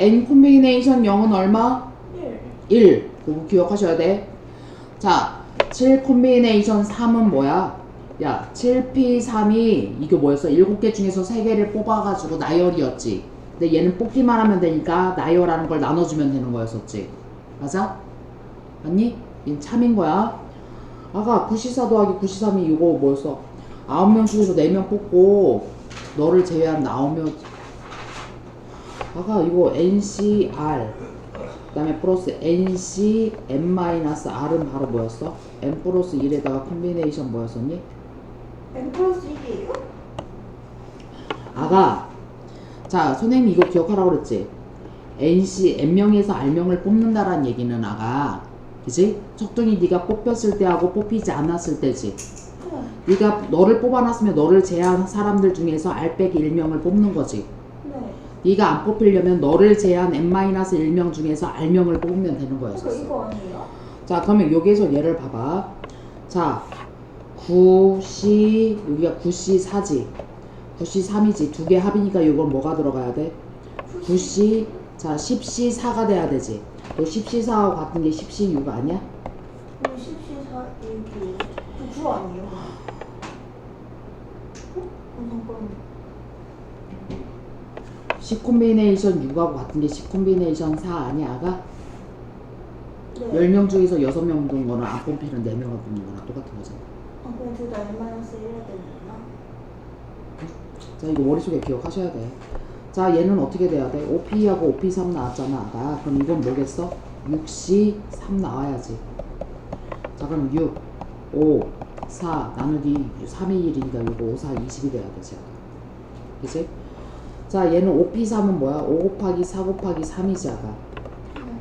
n 콤비네이션 0은 얼마? 1. 1. 그거 기억하셔야 돼. 자, 7 콤비네이션 3은 뭐야? 야, 7P3이 이게 뭐였어? 7개 중에서 3개를 뽑아가지고 나열이었지. 근데 얘는 뽑기만 하면 되니까 나열하는 걸 나눠주면 되는 거였었지. 맞아? 맞니? 얘는 참인 거야. 아까 9C4 더하기 9C3이 이거 뭐였어? 9명 중에서 4명 뽑고 너를 제외한 9명. 아까 이거 NCR 그 다음에 플러스 NC N-R은 바로 뭐였어? N 플러스 1에다가 콤비네이션 뭐였었니? N 플러스 1이에요? 아가 자 선생님이 이거 기억하라고 그랬지? NC N명에서 R명을 뽑는다란 얘기는 아가 그치? 척둥이 네가 뽑혔을 때하고 뽑히지 않았을 때지. 네가 너를 뽑아놨으면 너를 제외한 사람들 중에서 R 빼기 1명을 뽑는 거지. 네. 네가 안 뽑히려면 너를 제외한 N-1명 중에서 R명을 뽑으면 되는 거였었어. 이거 아니에요? 자 그러면 여기에서 얘를 봐봐. 자 9C 여기가 9C4지 9C3이지 두 개 합이니까 이건 뭐가 들어가야 돼? 9C 자 10C4가 돼야 되지. 또 10C4하고 같은 게 10C6 아니야? 14, 1, 9. 9 아니에요? 잠깐. 10 콤비네이션 6하고 같은 게 10 콤비네이션 4 아니야 아가? 네. 10명 중에서 6명 둔 거는 안 뽑히는 4명을 뽑는 거랑 똑같은 거잖아. 그럼 둘 다 N-1 해야 되는구나. 자 이거 머릿속에 기억하셔야 돼. 자 얘는 어떻게 돼야 돼? OP하고 OP3 나왔잖아 아가. 그럼 이건 뭐겠어? 6C3 나와야지. 자 그럼 6, 5, 4 나누기 3이 1이니까 이거 5, 4, 20이 돼야 되지 아가. 그치? 자 얘는 OP3은 뭐야? 5 곱하기 4 곱하기 3이지 아가.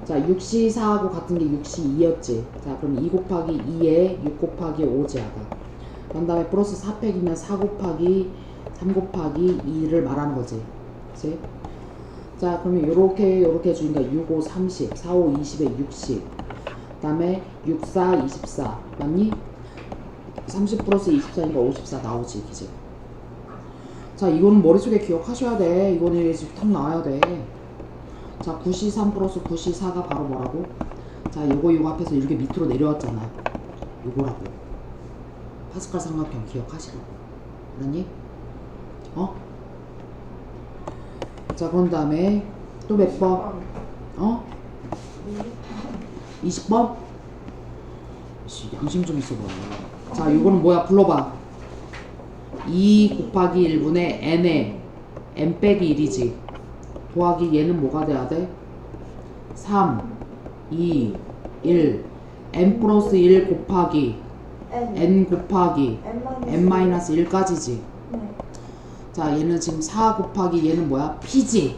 자 6C4하고 같은 게 6C2였지. 자 그럼 2 곱하기 2에 6 곱하기 5지 아가. 그 다음에 플러스 4팩이면 4 곱하기 3 곱하기 2를 말하는 거지. 그치? 자 그러면 요렇게 해주니까 6, 5, 30 4, 5, 20에 60 그 다음에 6, 4, 24 맞니? 30 플러스 24니까 54 나오지 그치? 자 이거는 머릿속에 기억하셔야 돼. 이거는 지금 탁 나와야 돼. 자 9C3 플러스 9C4가 바로 뭐라고? 자 요거 앞에서 이렇게 밑으로 내려왔잖아. 요거라고. 파스칼 삼각형 기억하시라고. 알았니? 어? 자 그런 다음에 또 몇 번? 어? 20번? 양심 좀 있어봐. 자 요거는 뭐야? 불러봐. 2 곱하기 1분의 n에 n 빼기 1이지. 더하기 얘는 뭐가 돼야 돼? 3, 2, 1 n 플러스 1 곱하기 n 곱하기 n-1까지지. 네. 자 얘는 지금 4 곱하기 얘는 뭐야? p지.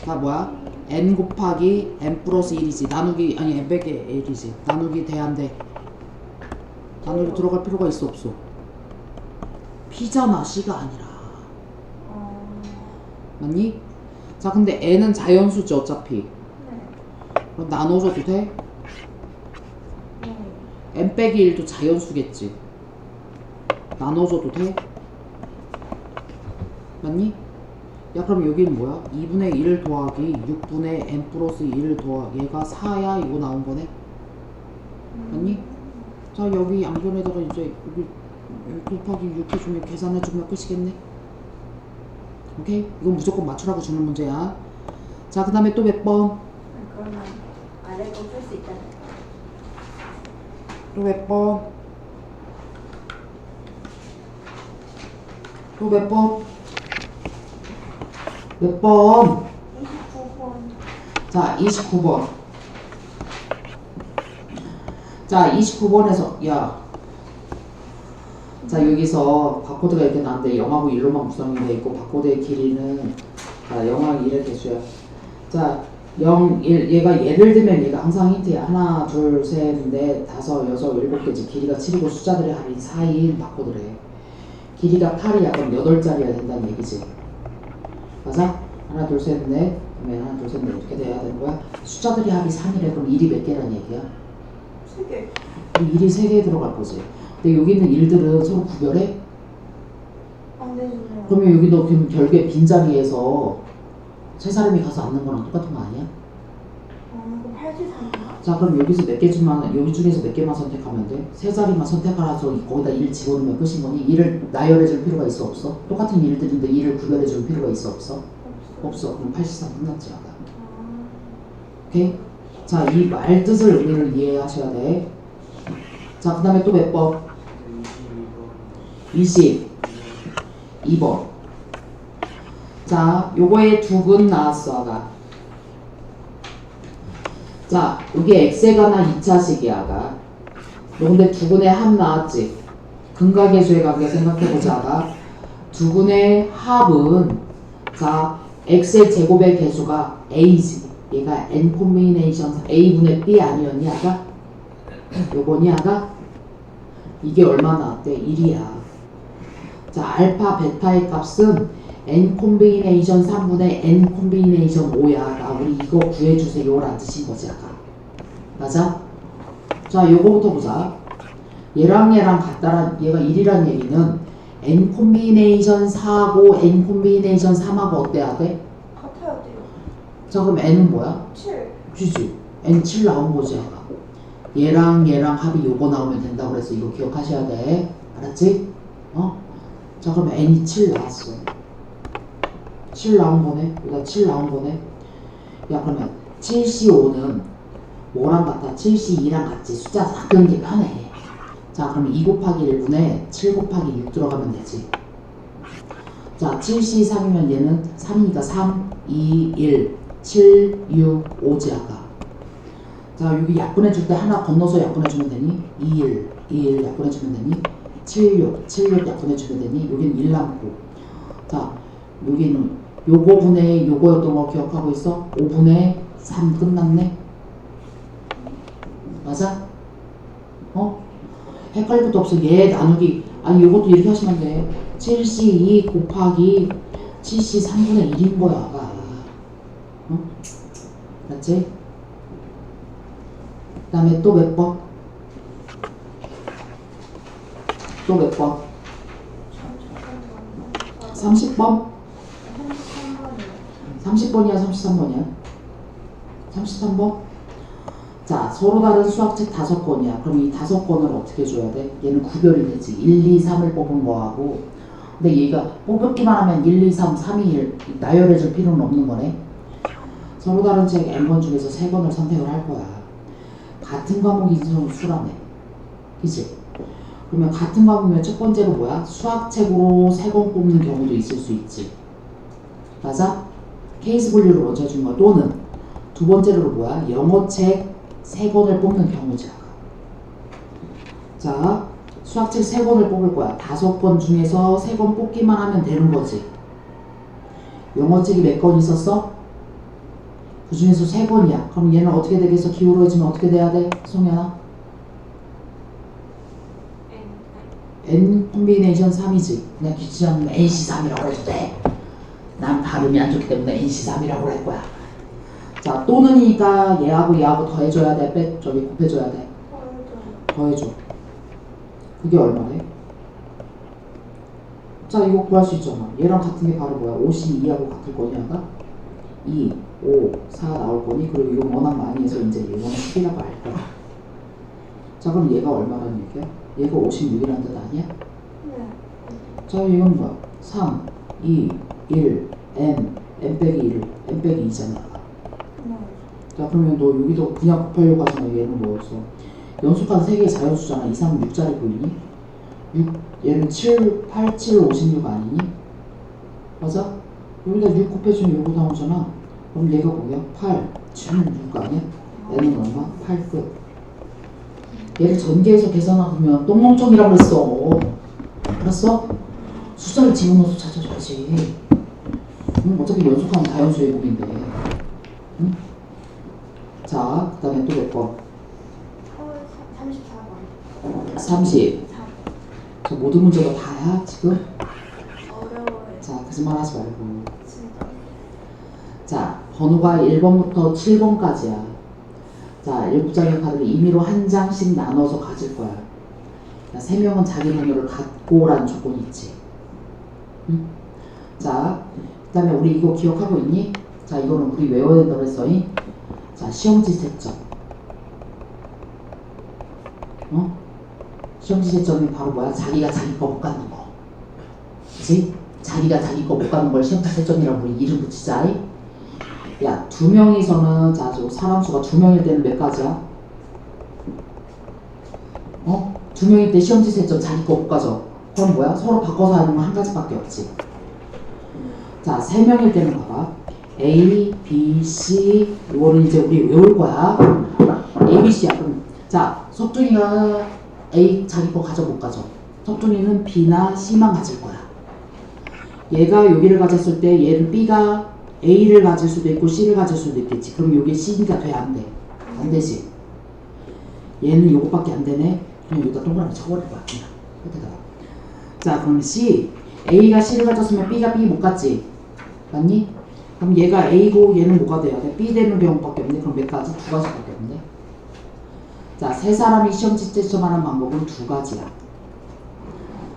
다 뭐야? n 곱하기 n 플러스 1이지. 나누기 아니 n 빼기 1이지. 나누기 돼 안 돼? 나누기 들어갈 필요가 있어 없어? p잖아 c가 아니라. 맞니? 자 근데 n은 자연수지 어차피. 네. 그럼 나눠줘도 돼? 네. n 빼기 1도 자연수겠지. 나눠줘도 돼? 맞니? 야 그럼 여기는 뭐야? 2분의 1 더하기 6분의 n 플러스 1 더하기 얘가 4야 이거 나온 거네? 맞니? 자 여기 양변에다가 이제 여기 곱하기 6 해주면 계산해주면 끝이겠네? 오케이? 이건 무조건 맞추라고 주는 문제야. 자 그 다음에 또 몇 번? 그러면 아래 거 풀 수 있잖아요. 또 몇 번? 또 몇 번? 몇 번? 29번. 자 29번. 자 29번에서 야 자 여기서 바코드가 이렇게 나왔는데 0하고 1로만 구성이 되어 있고 바코드의 길이는 자 0하고 1의 개수야. 자 0, 1 얘가 예를 들면 얘가 항상 힌트야. 하나 둘 셋 넷 다섯 여섯 일곱 개지. 길이가 7이고 숫자들의 합이 4인 바코드래. 길이가 8이야. 그럼 8자리가 된다는 얘기지. 맞아? 하나 둘 셋 넷 그러면 하나 둘 셋 넷 이렇게 돼야 되는 거야. 숫자들의 합이 3이래. 그럼 1이 몇 개란 얘기야? 3개. 그럼 1이 3개 들어갈 거지. 근데 여기 있는 일들은 서로 구별해? 안 되잖아요. 그러면 여기 너 그럼 결계 빈자리에서 세 사람이 가서 앉는 거랑 똑같은 거 아니야? 그럼 83인가? 자, 그럼 여기서 몇 개 주면, 여기 중에서 몇 개만 선택하면 돼? 세 자리만 선택하라서 거기다 1 집어넣으면 끝인 거니? 1을 나열해 줄 필요가 있어, 없어? 똑같은 일들인데 1을 구별해 줄 필요가 있어, 없어? 없어. 그럼 83 끝났지, 아까. 오케이? 자, 이 말 뜻을 의미를 이해하셔야 돼. 자, 그 다음에 또 몇 번? 22번. 자, 요거에 두근 나왔어, 아가. 자, 여기 x에가나 2차식이야, 아가. 요건데 두근의 합 나왔지? 근각계수의 관계 생각해보자, 아가. 두근의 합은, 자, x의 제곱의 개수가 a지. 얘가 n 콤비네이션 a분의 b 아니었니, 아가? 요거니, 아가? 이게 얼마 나왔대? 1이야. 자, 알파, 베타의 값은 n 콤비네이션 3분의 n 콤비네이션 5야. 나 우리 이거 구해주세요 라는 뜻인 거지, 아까. 맞아? 자, 요거부터 보자. 얘랑 같다란, 얘가 1이란 얘기는 n 콤비네이션 4하고 n 콤비네이션 3하고 어때야 돼? 같아야 돼요. 자, 그럼 n은 뭐야? 7. 쥐지. n 7 나온 거지, 아까. 얘랑 합이 요거 나오면 된다고 그래서 이거 기억하셔야 돼. 알았지? 자, 그럼 n이 7 나왔어. 7 나온 거네. 여기다 7 나온 거네. 야, 그러면 7C5는 뭐랑 같아? 7C2랑 같지. 숫자 바꾸는 게 편해. 자, 그럼 2 곱하기 1분에 7 곱하기 6 들어가면 되지. 자, 7C3이면 얘는 3이니까 3, 2, 1, 7, 6, 5지 아까. 자, 여기 약분해줄 때 하나 건너서 약분해주면 되니? 2, 1, 2, 1 약분해주면 되니? 7, 6, 7, 6 약분해주면 되니? 여기는 1 남고. 자, 여기는 요거분의 요거였던 거 기억하고 있어? 5분의 3 끝났네? 맞아? 헷갈릴 것도 없어. 얘 나누기. 아니, 요것도 이렇게 하시면 돼. 7C2 곱하기 7C 3분의 1인 거야, 아가. 맞지? 그 다음에 또 몇 번? 또 몇 번? 30번? 30번이야, 33번이야? 33번? 자, 서로 다른 수학책 5권이야. 그럼 이 5권을 어떻게 줘야 돼? 얘는 구별이 되지. 1, 2, 3을 뽑은 거하고. 근데 얘가 뽑기만 하면 1, 2, 3, 3, 2, 1 나열해 줄 필요는 없는 거네. 서로 다른 책 N권 중에서 3권을 선택을 할 거야. 같은 과목이 수라네. 그치? 그러면 같은 과목이면 첫 번째로 뭐야? 수학책으로 3권 뽑는 경우도 있을 수 있지. 맞아? 케이스 분류를 먼저 해준 거야. 또는 두 번째로 뭐야? 영어책 3권을 뽑는 경우지. 자, 수학책 3권을 뽑을 거야. 5권 중에서 3권 뽑기만 하면 되는 거지. 영어책이 몇 권 있었어? 그 중에서 3권이야. 그럼 얘는 어떻게 되겠어? 기울어지면 어떻게 돼야 돼? 송현아? N 콤비네이션 3이지. 그냥 귀찮지 않으면 NC3이라고 해도 돼. 난 발음이 안 좋기 때문에 NC3이라고 할 거야. 자, 또는이니까 얘하고 더해줘야 돼. 곱해줘야 돼. 더해줘. 그게 얼마래? 자, 이거 구할 수 있잖아. 얘랑 같은 게 바로 뭐야? 52하고 같을 거냐가? 2, 5, 4 나올 거니? 그리고 이거 워낙 많이 해서 이제 이거는 10이라고 할 거야. 자, 그럼 얘가 얼마라는 얘기야? 얘가 56이라는 뜻 아니야? 네. 자, 이건 뭐야? 3, 2, 1, n 빼기 1, n 빼기 2잖아. 네. 자, 그러면 너 여기도 그냥 곱하려고 하잖아. 얘는 뭐였어? 연속한 3개의 자연수잖아. 2, 3, 6짜리 보이니? 6, 얘는 7, 8, 7, 56 아니니? 맞아? 여기다 6 곱해주면 요거 나오잖아. 그럼 얘가 뭐야? 8, 7, 6 아니야? 얘는 얼마? 8 끝. 얘를 전개해서 계산하면 똥멍청이라고 그랬어. 알았어? 숫자를 집어넣어서 찾아줘야지. 어차피 연속하면 다연수 예곱인데. 응? 자, 그 다음에 또 몇 번? 34번. 30. 저 모든 문제가 다야, 지금? 어려워요. 자, 거짓말 하지 말고. 진짜. 자, 번호가 1번부터 7번까지야. 자, 7장의 카드를 임의로 한 장씩 나눠서 가질 거야. 3명은 자기 번호를 갖고라는 조건이 있지. 응? 자, 그 다음에 우리 이거 기억하고 있니? 자, 이거는 우리 외워야 된다고 했어잉. 자, 시험지 채점. 시험지 채점이 바로 뭐야? 자기가 자기 거 못 갖는 거. 그치? 자기가 자기 거 못 갖는 걸 시험지 채점이라고 우리 이름 붙이자. 야, 두 명이서는, 자, 저 사람 수가 두 명일 때는 몇 가지야? 두 명일 때 시험지 채점 자기 거 못 가져. 그럼 뭐야? 서로 바꿔서 하는 건 한 가지밖에 없지. 자, 세 명일 때는 봐봐. A, B, C. 이거는 이제 우리 외울 거야. A, B, C야. 그럼 자, 석준이가 A 자기 거 가져 못 가져? 석준이는 B나 C만 가질 거야. 얘가 여기를 가졌을 때 얘는 B가 A를 가질 수도 있고 C를 가질 수도 있겠지. 그럼 여기 C니까 돼? 안 돼? 안 되지. 얘는 요것밖에 안 되네. 그냥 여기다 동그라미 쳐버릴 거야. 그냥 끝에다가. 자, 그럼 C. A가 C를 가졌으면 B가 B 못 갔지? 맞니? 그럼 얘가 A고 얘는 뭐가 돼야 돼? B 되는 경우밖에 없네. 그럼 몇 가지? 두 가지밖에 없네. 자, 세 사람이 시험지 채점하는 방법은 두 가지야.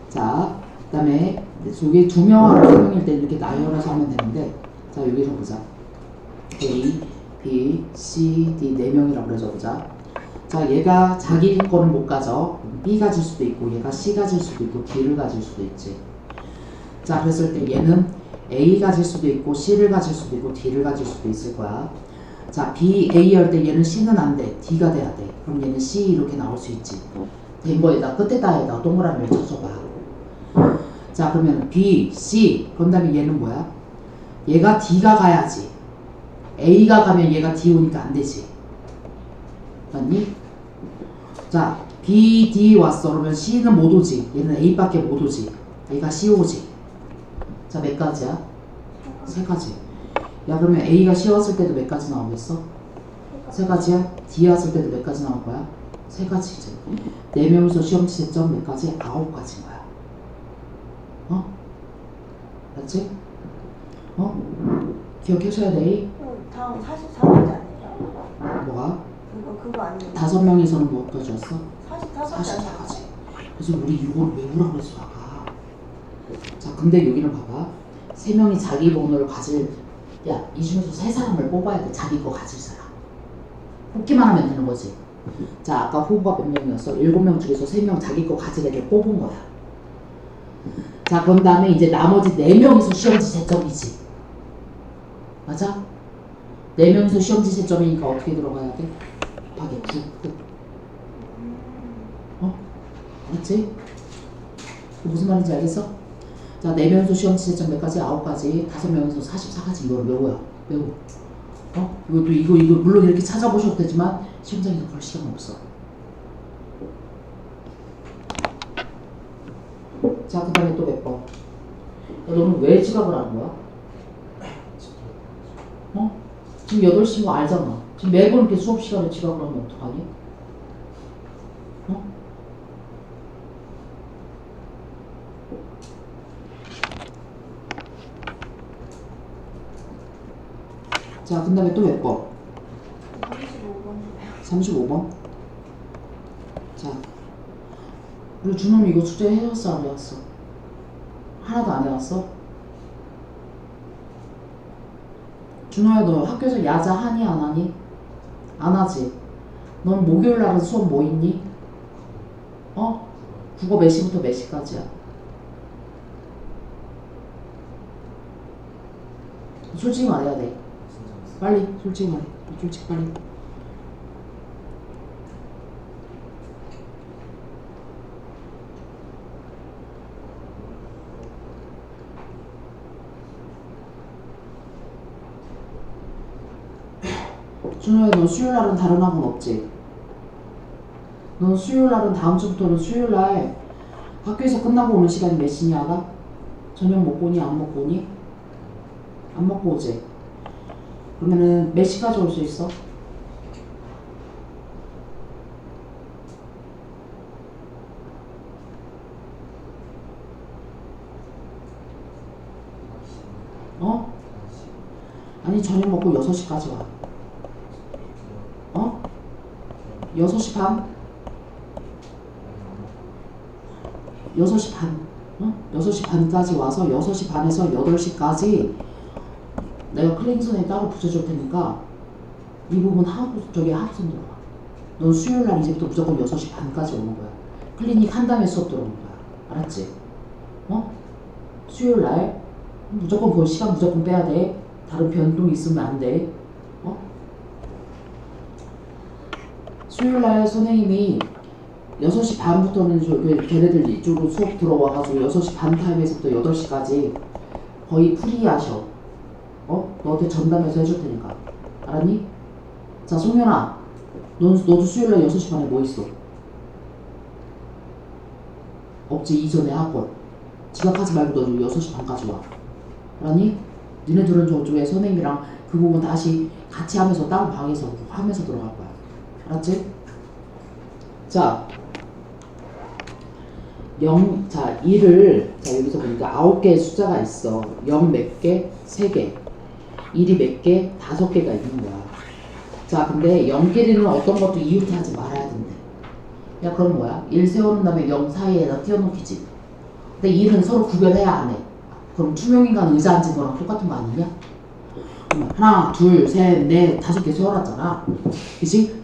자, 그 다음에 여기 두 명하고 세 명일 때 이렇게 나열해서 하면 되는데, 자, 여기서 보자. A, B, C, D 네 명이라고 그러죠. 보자. 자, 얘가 자기 거는 못 가져. B 가질 수도 있고 얘가 C 가질 수도 있고 D를 가질 수도 있지. 자, 그랬을 때 얘는 A 가질 수도 있고 C를 가질 수도 있고 D를 가질 수도 있을 거야. 자, B, A 할 때 얘는 C는 안 돼. D가 돼야 돼. 그럼 얘는 C 이렇게 나올 수 있지. 된 거에다 끝에다가 동그라미를 쳐줘봐. 자, 그러면 B, C. 그런 다음에 얘는 뭐야? 얘가 D가 가야지. A가 가면 얘가 D 오니까 안 되지. 맞니? 자, B, D 왔어. 그러면 C는 못 오지. 얘는 A밖에 못 오지. A가 C 오지. 자, 몇 가지야? 세 가지. 야, 그러면 A가 C 왔을 때도 몇 가지 나오겠어? 세 가지야? D 왔을 때도 몇 가지 나올 거야? 세 가지지. 네 명이서 시험지 채점 몇 가지? 9가지인 거야. 맞지? 기억하셔야 돼. 다음 44가지 아니에요? 뭐가? 그거 아니에요? 5명이서는 뭐까지 왔어? 44가지 아니에요? 44가지. 그래서 우리 이걸 외우라고 그랬어, 아까. 자, 근데 여기는 봐봐. 3명이 자기 번호를 가질, 야, 이 중에서 3사람을 뽑아야 돼. 자기 거 가질 사람. 뽑기만 하면 되는 거지. 자, 아까 후보가 몇 명이었어? 7명 중에서 3명 자기 거 가질 애들 뽑은 거야. 자, 그런 다음에 이제 나머지 4명이서 시험지 채점이지. 맞아? 4명이서 시험지 채점이니까 어떻게 들어가야 돼? 곱하기 9. 맞지? 무슨 말인지 알겠어? 자, 4명이서 시험지 채점 몇 가지? 9가지. 5명이서 44가지. 이거를 외워요. 외워. 이것도 이거 물론 이렇게 찾아보셔도 되지만 시험장에서 볼 시간 없어. 자, 그 다음에 또 몇 번? 야, 너는 왜 지각을 하는 거야? 지금 8시인 거 알잖아. 지금 매번 이렇게 수업 시간에 지각을 하면 어떡하니? 자, 그 다음에 또 몇 번? 35번. 35번? 자, 우리 준hom이 이거 숙제 해왔어, 안 해왔어? 하나도 안 해왔어? 준호야, 너 학교에서 야자 하니 안 하니? 안 하지? 넌 목요일 날은 수업 뭐 있니? 국어 몇 시부터 몇 시까지야? 솔직히 말해야 돼. 빨리, 솔직히 말해. 솔직히 빨리. 준호야, 너 수요일 날은 다른 학원 없지? 넌 수요일 날은 다음 주부터는 수요일 날 학교에서 끝나고 오는 시간이 몇 시냐, 알아? 저녁 먹고 오니, 안 먹고 오니? 안 먹고 오지? 그러면은 몇 시까지 올 수 있어? 아니, 저녁 먹고 6시까지 와. 6시 반? 6시 반. 6시 반까지 와서 6시 반에서 8시까지 내가 클리닉 선생님 따로 붙여줄 테니까 이 부분 하고 저기 합선 들어가. 넌 수요일날 이제부터 무조건 6시 반까지 오는 거야. 클리닉 한 다음에 수업 들어오는 거야. 알았지? 어? 수요일날 무조건 그 시간 무조건 빼야 돼. 다른 변동 있으면 안 돼. 어? 수요일날 선생님이 6시 반부터는 걔네들 이쪽으로 수업 들어와가지고 6시 반 타임에서부터 8시까지 거의 프리하셔. 어? 너한테 전담해서 해줄 테니까. 알았니? 자, 송현아. 너도 수요일날 6시 반에 뭐 있어? 없지, 이전에 학원. 지각하지 말고 너도 6시 반까지 와. 알았니? 니네들은 저쪽에 선생님이랑 그 부분 다시 같이 하면서 다른 방에서 하면서 들어갈 거야. 알았지? 자, 자, 1을, 자, 여기서 보니까 9개의 숫자가 있어. 0 몇 개? 3개. 1이 몇 개? 5개가 있는 거야. 자, 근데 0끼리는 어떤 것도 이웃하지 말아야 된대. 야, 그럼 뭐야? 1 세우는 다음에 0 사이에다 띄워놓기지. 근데 1은 서로 구별해야 안 해. 그럼 투명인간 의자 앉은 거랑 똑같은 거 아니냐? 하나, 둘, 셋, 넷, 5개 세워놨잖아. 그치?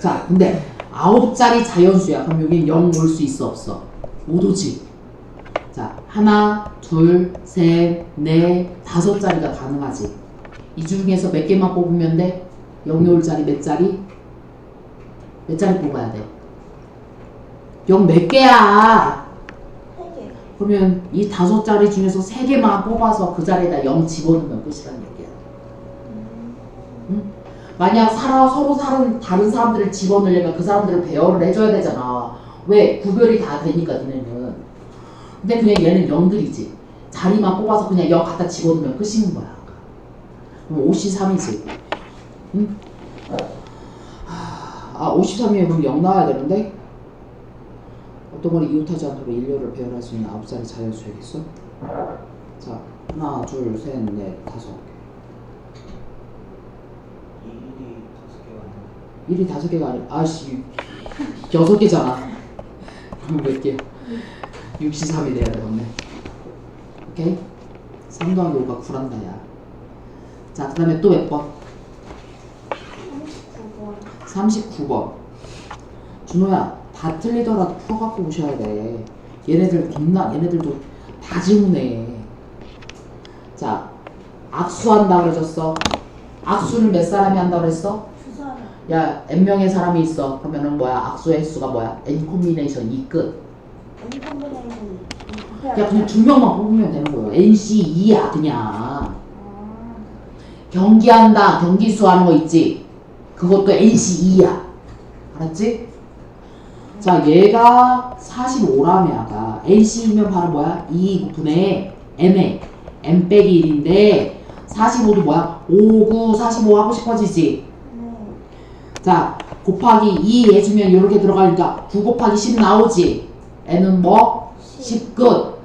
자, 근데 9자리 자연수야. 그럼 여긴 0 올 수 있어, 없어? 못 오지. 자, 하나, 둘, 셋, 넷, 5자리가 가능하지. 이 중에서 몇 개만 뽑으면 돼? 0이 올 자리 몇 자리? 몇 자리 뽑아야 돼? 0 몇 개야? 3개. 그러면 이 5자리 중에서 3개만 뽑아서 그 자리에다 0 집어넣으면 끝이라는 얘기야. 응? 만약 서로 다른 사람들을 집어넣으려면 그 사람들을 배열을 해줘야 되잖아. 왜? 구별이 다 되니까 너네는. 근데 그냥 얘는 0들이지. 자리만 뽑아서 그냥 0 갖다 집어넣으면 끝인 거야. 그럼 53이지. 응? 53이면 그럼 0 나와야 되는데? 어떤 걸 이웃하지 않도록 인류를 배열할 수 있는 9자리 자연수야겠어? 자, 하나, 둘, 셋, 넷, 5개. 1이 5개가 아니야. 아씨, 6개잖아. 그럼 몇 개? 63이 돼야 되겠네. 오케이? 3 더하기 5가 9란다, 야. 자, 그 다음에 또 몇 번? 39번. 준호야, 다 틀리더라도 풀어갖고 오셔야 돼. 얘네들도 다 질문해. 자, 악수한다고 그러셨어. 악수는 몇 사람이 한다고 그랬어? 2사람. 야, n명의 사람이 있어. 그러면은 뭐야? 악수의 횟수가 뭐야? n 콤비네이션 2 끝. N 콤비네이션. 야, 그냥 2명만 뽑으면 되는 거예요. NC 2야, 그냥. 경기한다, 경기수 하는 거 있지? 그것도 NC 2야. 알았지? 자, 얘가 45라며, 아까. NC이면 바로 뭐야? 2분의 N에 N 빼기 1인데, 45도 뭐야? 5, 9, 45 하고 싶어지지? 네. 자, 곱하기 2 해주면 이렇게 들어가니까 9 곱하기 10 나오지? N은 뭐? 10 끝.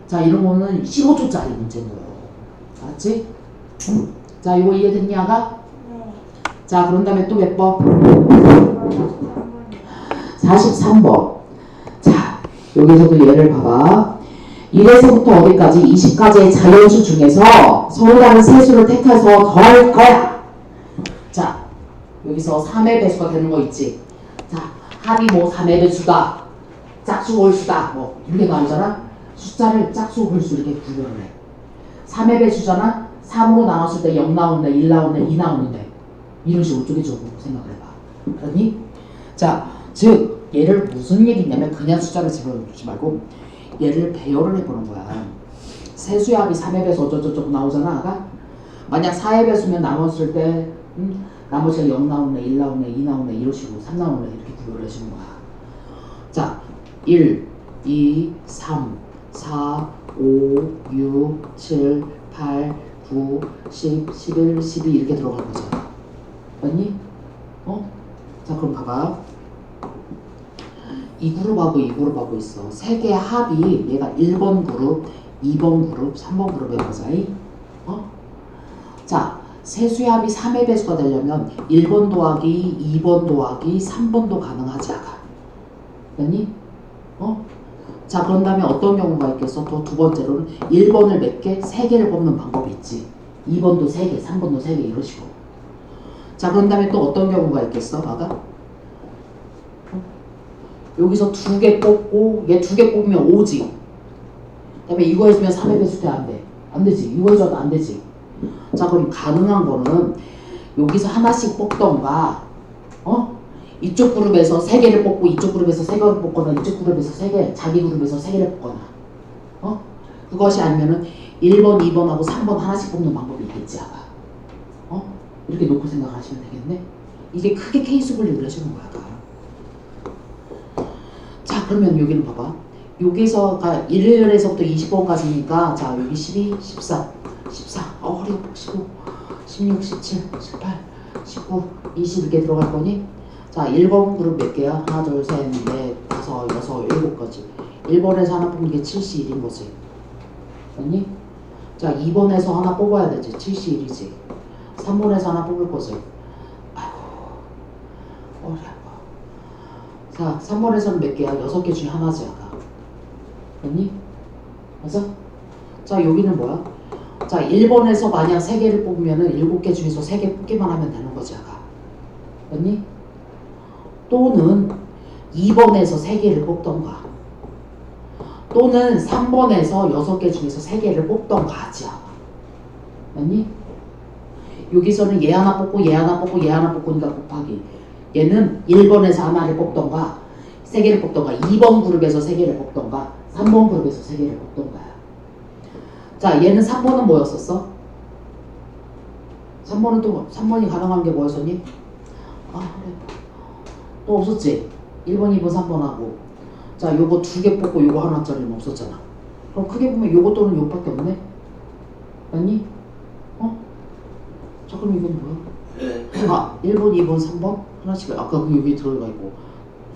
자, 이런 거는 15초짜리 문제인 거예요. 알았지? 자, 이거 이해됐니, 아가? 네. 자, 그런 다음에 또 몇 번? 43번. 자, 여기서도 얘를 봐봐. 1에서부터 어디까지? 20까지의 자연수 중에서 서로 다른 세 수를 택해서 더할 거야. 자, 여기서 3의 배수가 되는 거 있지? 자, 합이 뭐 3의 배수다, 짝수 홀수다, 뭐 이렇게 나오잖아? 숫자를 짝수 홀수 이렇게 구별을 해. 3의 배수잖아? 3으로 나눴을 때 0 나오는데 1 나오는데 2 나오는데 이런 식으로 쪼개줘보고 생각을 해봐. 그러니? 자, 즉 얘를 무슨 얘기냐면 그냥 숫자를 집어넣지 말고 얘를 배열을 해보는 거야. 세수의 합이 3의 배수 어쩌고저쩌고 나오잖아. 아까? 만약 4의 배수면 나눴을 때 나머지가 0 나오네, 1 나오네, 2 나오네 이런 식으로 3 나오네 이렇게 구별을 해주는 거야. 자, 1, 2, 3, 4, 5, 6, 7, 8, 9, 10, 11, 12 이렇게 들어갈 거잖아. 맞니? 어? 자, 그럼 봐봐. 이 그룹하고 이 그룹하고 있어. 세 개의 합이 얘가 1번 그룹, 2번 그룹, 3번 그룹의 거자이. 어? 자, 세수의 합이 3의 배수가 되려면 1번 더하기 2번 더하기 3번도 가능하지 않아. 맞니? 어? 자, 그런 다음에 어떤 경우가 있겠어? 또 두 번째로는 1번을 몇 개? 3개를 뽑는 방법이 있지. 2번도 3개, 3번도 3개 이런 식으로. 자, 그런 다음에 또 어떤 경우가 있겠어? 봐봐. 여기서 2개 뽑고 얘 2개 뽑으면 5지. 그 다음에 이거 해주면 3의 배수 돼? 안 돼? 안 되지. 이거 해줘도 안 되지. 자, 그럼 가능한 거는 여기서 하나씩 뽑던가 이쪽 그룹에서 3개를 뽑고 이쪽 그룹에서 3개를 뽑거나 이쪽 그룹에서 3개, 자기 그룹에서 3개를 뽑거나 그것이 아니면은 1번, 2번하고 3번 하나씩 뽑는 방법이 있겠지 아까. 이렇게 놓고 생각하시면 되겠네. 이게 크게 케이스 분류를 해주는 거야 아까. 자, 그러면 여기는 봐봐. 여기서가 1에서부터 20번까지니까 자 여기 12, 14, 14, 허리 아파. 15, 16, 17, 18, 19, 20 이렇게 들어갈 거니? 자, 1번 그룹 몇 개야? 하나, 둘, 셋, 넷, 다섯, 여섯, 일곱 가지. 1번에서 하나 뽑는 게 71인 거지. 맞니? 자, 2번에서 하나 뽑아야 되지. 71이지. 3번에서 하나 뽑을 거지. 아이고, 허리 아파. 자, 3번에서는 몇 개야? 6개 중에 하나지, 아까. 맞니? 맞아? 자, 여기는 뭐야? 자, 1번에서 만약 3개를 뽑으면은 7개 중에서 3개 뽑기만 하면 되는 거지, 아까. 맞니? 또는 2번에서 3개를 뽑던가. 또는 3번에서 6개 중에서 3개를 뽑던가 하지, 아까. 맞니? 여기서는 얘 하나 뽑고 얘 하나 뽑고 얘 하나 뽑고니까 곱하기. 얘는 1번에서 하나를 뽑던가 3개를 뽑던가 2번 그룹에서 3개를 뽑던가 3번 그룹에서 3개를 뽑던가. 자, 얘는 3번은 뭐였었어? 3번은 또 3번이 가능한 게 뭐였었니? 아, 그래. 또 없었지? 1번, 2번, 3번하고. 자, 요거 2개 뽑고 요거 하나짜리는 없었잖아. 그럼 크게 보면 요거 또는 요거밖에 없네? 맞니? 자, 그럼 이건 뭐야? 아, 1번, 2번, 3번? 하나씩 아까 그 여기 들어가 있고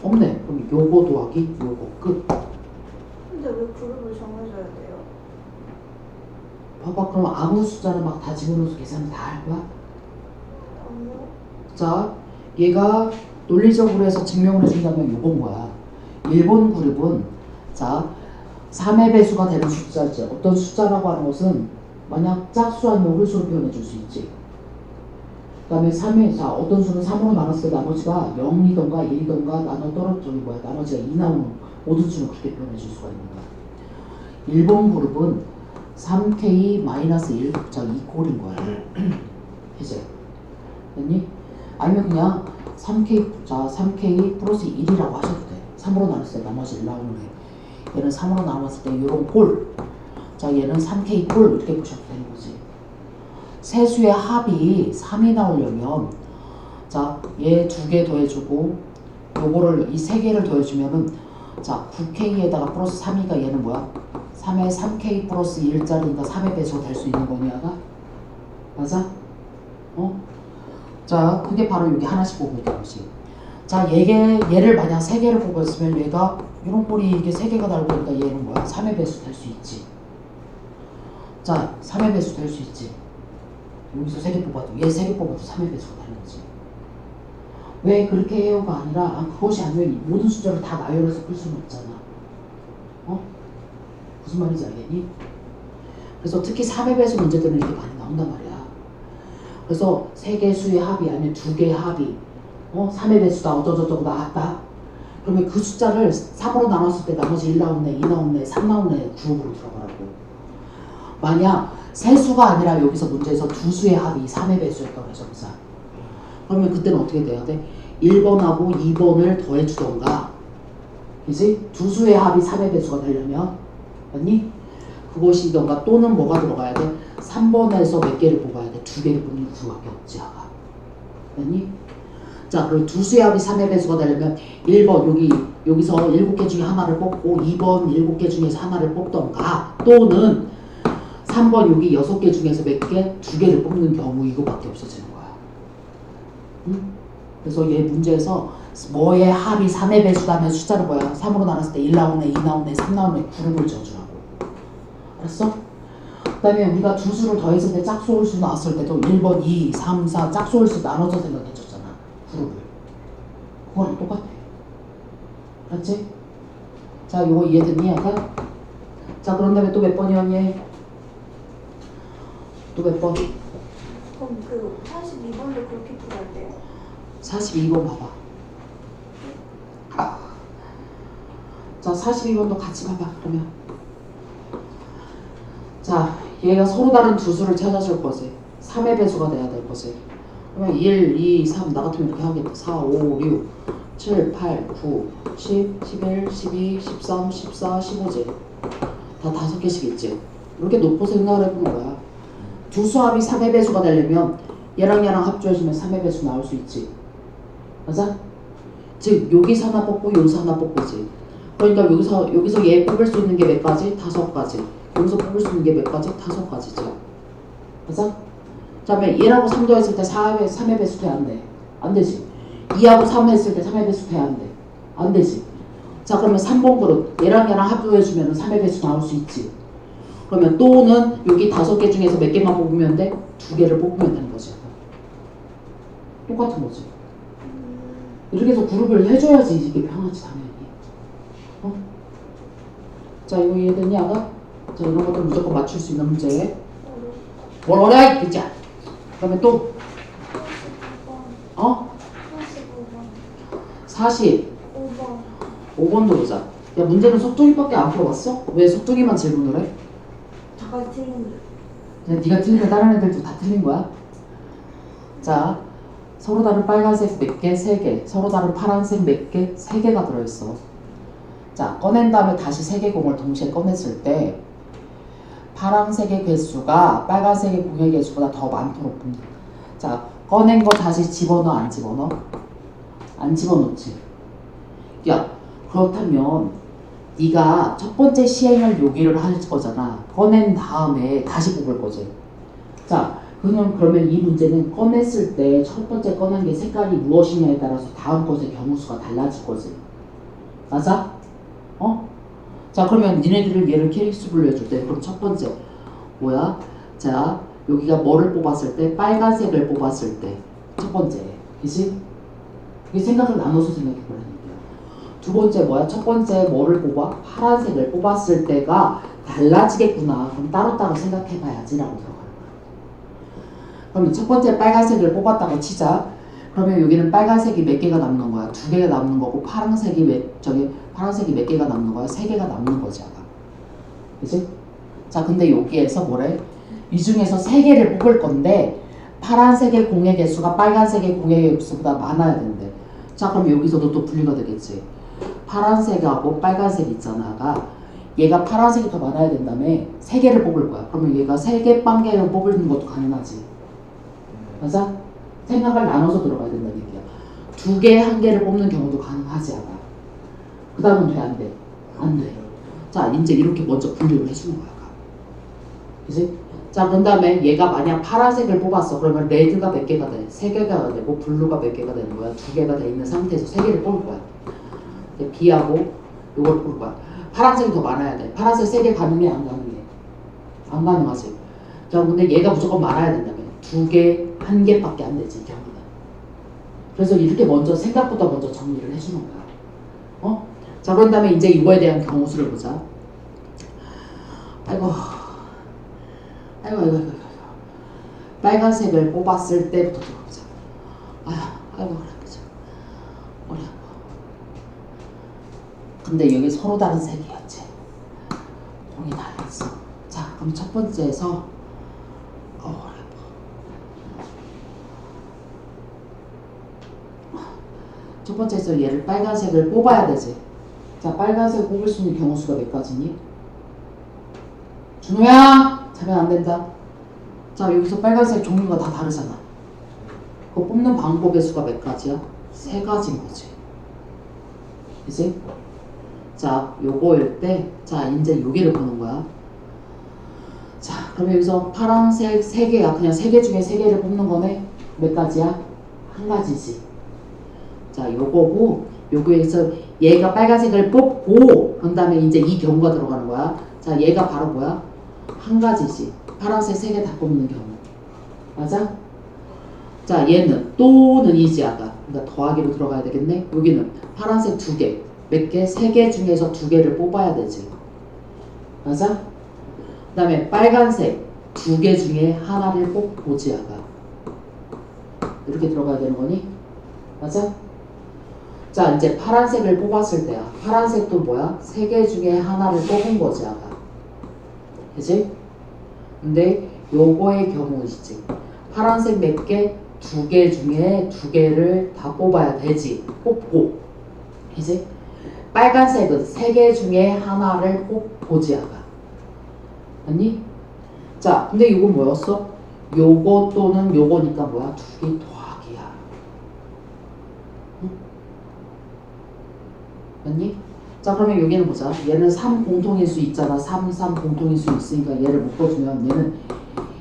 없네. 그럼 요거 더하기 요거 끝. 근데 왜 그룹을 정해줘야 돼요? 봐봐. 그럼 아무 숫자를 막 다 집어넣어서 계산을 다 할 거야? 아니요. 자, 얘가 논리적으로 해서 증명을 해준다면 요건 거야. 1번 그룹은 자 3의 배수가 되는 숫자지. 어떤 숫자라고 하는 것은 만약 짝수 아니면 홀수로 표현해 줄 수 있지. 그 다음에 3의, 자, 어떤 수는 3으로 나눴을 때 나머지가 0이던가 1이던가 나머지가 2 나오는 모든 수는 그렇게 표현해 줄 수가 있는 거야. 1번 그룹은 3K-1 곱하기 2꼴인 거야. 이제 됐니? 아니면 그냥 3K 플러스 1이라고 하셔도 돼. 3으로 나눴을 때 나머지 1 나오는 애. 얘는 3으로 나눴을 때 이런 꼴. 자, 얘는 3K 꼴 이렇게 보셔도 되는 거지. 세 수의 합이 3이 나오려면 자, 얘 2개 더해주고 요거를 이 3개를 더해주면은 자, 9K에다가 플러스 3이가 얘는 뭐야? 3에 3K 플러스 1짜리니까 3의 배수가 될 수 있는 거냐가? 맞아? 자, 그게 바로 여기 하나씩 뽑으면 되는 거지. 자, 얘를 만약 3개를 뽑았으면 얘가 이런 꼴이 이게 3개가 달고 있으니까 얘는 뭐야? 3의 배수 될 수 있지. 자, 3의 배수 될 수 있지. 여기서 3개 뽑아도 얘 3개 뽑아도 3의 배수가 되는 거지. 왜 그렇게 해요가 아니라 그것이 아니면 모든 숫자를 다 나열해서 풀 수는 없잖아. 무슨 말인지 알겠니? 그래서 특히 3의 배수 문제들은 이렇게 많이 나온단 말이야. 그래서 3개 수의 합이 아니면 2개의 합이 3의 배수다 어쩌저쩌고 나왔다. 그러면 그 숫자를 3으로 나눴을 때 나머지 1 나오네, 2 나오네, 3 나오네 그룹으로 들어가라고. 만약 세 수가 아니라 여기서 문제에서 2수의 합이 3의 배수였다고 해서 보자. 그러면 그때는 어떻게 돼야 돼? 1번하고 2번을 더해주던가, 그지? 2수의 합이 3의 배수가 되려면, 맞니? 그것이던가 또는 뭐가 들어가야 돼? 3번에서 몇 개를 뽑아야 돼? 2개를 뽑는 수밖에 없지, 아까. 맞니? 자, 그럼 2수의 합이 3의 배수가 되려면 1번 여기서 7개 중에 하나를 뽑고 2번 7개 중에서 하나를 뽑던가, 또는 3번 여기 6개 중에서 몇 개? 2개를 뽑는 경우 이거밖에 없어지는 거야. 응? 그래서 얘 문제에서 뭐의 합이 3의 배수다면 숫자를 뭐야? 3으로 나눴을 때 1 나오네, 2 나오네, 3 나오네 그룹을 지어주라고. 알았어? 그 다음에 우리가 두 수를 더했을 때 짝수 홀수 나왔을 때도 1번, 2, 3, 4 짝수 홀수 나눠서 생각해줬잖아. 그룹을. 그거랑 똑같아. 알았지? 자, 이거 이해됐니? 약간? 자, 그런 다음에 또 몇 번이었니? 또 몇 번? 그럼 그 42번도 그렇게 풀어야 돼요? 42번 봐봐. 자, 42번도 같이 봐봐. 그러면 자, 얘가 서로 다른 두 수를 찾아줄 거지. 3의 배수가 돼야 될 거지. 그러면 1, 2, 3 나 같으면 이렇게 하겠다. 4, 5, 6, 7, 8, 9, 10, 11, 12, 13, 14, 15지. 다 5개씩 있지. 이렇게 놓고 생각을 해보는 거야. 두 수합이 3의 배수가 되려면 얘랑 얘랑 합주해주면 3의 배수 나올 수 있지. 맞아? 즉 여기서 하나 뽑고 여기서 하나 뽑고지. 그러니까 여기서 얘 뽑을 수 있는 게 몇 가지? 5가지. 여기서 뽑을 수 있는 게 몇 가지? 5가지죠. 맞아? 그 다음에 얘라고 3도 했을 때 3의 배수 돼? 안 돼? 안 되지. 2하고 3 했을 때 3의 배수 돼? 안 돼? 안 되지. 자, 그러면 3번 그룹 얘랑 얘랑 합주해주면 3의 배수 나올 수 있지. 그러면 또는 여기 5개 중에서 몇 개만 뽑으면 돼? 2개를 뽑으면 되는 거지. 똑같은 거지. 이렇게 해서 그룹을 해줘야지 이게 편하지 당연히. 어? 자, 이거 이해됐니 아가? 자, 이런 것도 무조건 맞출 수 있는 문제. 뭘 어려워? 그자. 그다음에 또 45번. 45번. 5번. 45번도 보자. 야, 문제는 속둥이밖에 안 풀어봤어? 왜 속둥이만 질문을 해? 다 같이 틀린데. 그냥 네가 틀리면 다른 애들도 다 틀린 거야. 자, 서로 다른 빨간색 몇 개? 3개. 서로 다른 파란색 몇 개? 3개가 들어있어. 자, 꺼낸 다음에 다시 3개 공을 동시에 꺼냈을 때 파란색의 개수가 빨간색의 공의 개수보다 더 많도록 봅니다. 자, 꺼낸 거 다시 집어넣어? 안 집어넣어? 안 집어넣지. 야, 그렇다면 네가 첫 번째 시행을 여기를 할 거잖아. 꺼낸 다음에 다시 뽑을 거지. 자, 그러면 이 문제는 꺼냈을 때 첫 번째 꺼낸 게 색깔이 무엇이냐에 따라서 다음 것의 경우 수가 달라질 거지. 맞아? 어? 자, 그러면 니네들은 얘를 케이스별로 해줄 때 그럼 첫 번째 뭐야? 자, 여기가 뭐를 뽑았을 때? 빨간색을 뽑았을 때 첫 번째, 그치? 이 생각을 나눠서 생각해보라는 얘기야. 두 번째 뭐야? 첫 번째 뭐를 뽑아? 파란색을 뽑았을 때가 달라지겠구나. 그럼 따로따로 생각해봐야지 라고 들어가는 거야. 그러면 첫 번째 빨간색을 뽑았다고 치자. 그러면 여기는 빨간색이 몇 개가 남는 거야? 2개가 남는 거고 파란색이 몇 개가 남는 거야? 3개가 남는 거지 아까. 그치? 자, 근데 여기에서 뭐래? 이 중에서 3개를 뽑을 건데 파란색의 공의 개수가 빨간색의 공의 개수보다 많아야 된대. 자, 그럼 여기서도 또 분리가 되겠지. 파란색하고 빨간색 있잖아. 얘가 파란색이 더 많아야 된다며 3개를 뽑을 거야. 그러면 얘가 3개 빵개를 뽑는 것도 가능하지. 맞아? 생각을 나눠서 들어가야 된다는 얘기야. 2개, 1개를 뽑는 경우도 가능하지 않아. 그 다음은 돼? 안 돼? 안 돼. 자, 이제 이렇게 먼저 분류를 해주는 거야. 그치? 자, 그 다음에 얘가 만약 파란색을 뽑았어. 그러면 레드가 몇 개가 돼? 3개가 되고 블루가 몇 개가 되는 거야? 2개가 돼 있는 상태에서 3개를 뽑을 거야. B하고 이걸 뽑을 거야. 파란색이 더 많아야 돼. 파란색 3개 가능해? 안 가능해? 안 가능하지. 자, 근데 얘가 무조건 많아야 된다며. 2개, 1개밖에 안 되지, 경우는. 그래서 이렇게 생각보다 먼저 정리를 해주는 거야. 어? 자, 그런 다음에 이제 이거에 대한 경우수를 보자. 아이고. 빨간색을 뽑았을 때부터 들어보자. 아이고, 그래, 그죠. 어려워. 근데 여기 서로 다른 색이었지. 공이 달랐어. 자, 그럼 첫 번째에서 첫 번째에서 얘를 빨간색을 뽑아야 되지. 자, 빨간색 뽑을 수 있는 경우 수가 몇 가지니? 준호야! 자면 안 된다. 자, 여기서 빨간색 종류가 다 다르잖아. 그거 뽑는 방법의 수가 몇 가지야? 3가지인 거지. 그치? 자, 요거일 때, 자, 이제 여기를 보는 거야. 자, 그러면 여기서 파란색 3개야. 그냥 3개 중에 3개를 뽑는 거네. 몇 가지야? 1가지지. 자, 요거고, 요거에서 얘가 빨간색을 뽑고, 그 다음에 이제 이 경우가 들어가는 거야. 자, 얘가 바로 뭐야? 1가지지. 파란색 3개 다 뽑는 경우. 맞아? 자, 얘는 또는 이지 아까. 그러니까 더하기로 들어가야 되겠네. 여기는 파란색 2개. 몇 개? 3개 중에서 2개를 뽑아야 되지. 맞아? 그 다음에 빨간색 두 개 중에 하나를 꼭 보지 않아. 이렇게 들어가야 되는 거니? 맞아? 자, 이제 파란색을 뽑았을 때야. 파란색도 뭐야? 세 개 중에 하나를 뽑은 거지, 아까. 그지? 근데 요거의 경우이지. 파란색 몇 개? 두 개 중에 두 개를 다 뽑아야 되지. 뽑고. 그지? 빨간색은 세 개 중에 하나를 꼭 보지 않아. 아니? 자, 근데 이건 뭐였어? 요거 또는 요거니까 뭐야? 두 개 더하기야. 응? 맞니? 자, 그러면 여기는 보자. 얘는 3 공통일 수 있잖아. 3, 3 공통일 수 있으니까 얘를 묶어주면 얘는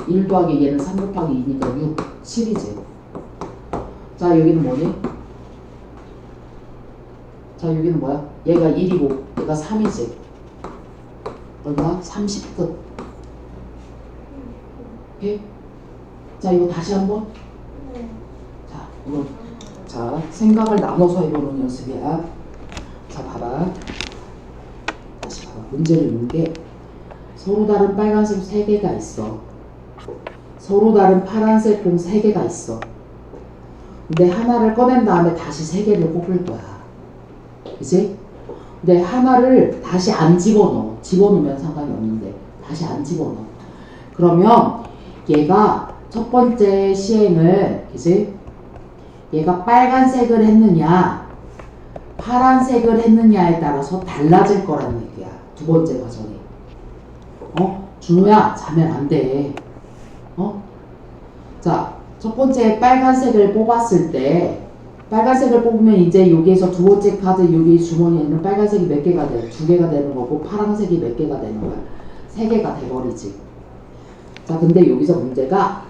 1 더하기 얘는 3 곱하기 2니까 6, 7이지. 자, 여기는 뭐니? 자, 여기는 뭐야? 얘가 1이고 얘가 3이지. 얼마? 30끝. 오케이? 자, 이거 다시 한번. 네. 자, 이거. 자, 생각을 나눠서 해보는 연습이야. 자, 봐봐. 다시 봐봐. 문제를 읽는 게 서로 다른 빨간색 3개가 있어. 서로 다른 파란색 공 3개가 있어. 근데 하나를 꺼낸 다음에 다시 3개를 뽑을 거야. 그치? 근데 하나를 다시 안 집어넣어. 집어넣으면 상관이 없는데 다시 안 집어넣어. 그러면 얘가 첫 번째 시행을, 그치? 얘가 빨간색을 했느냐 파란색을 했느냐에 따라서 달라질 거라는 얘기야. 두 번째 과정이. 준호야, 자면 안 돼. 자, 첫 번째 빨간색을 뽑았을 때 빨간색을 뽑으면 이제 여기에서 두 번째 카드 여기 주머니에 있는 빨간색이 몇 개가 돼? 2개가 되는 거고 파란색이 몇 개가 되는 거야? 3개가 돼버리지. 자, 근데 여기서 문제가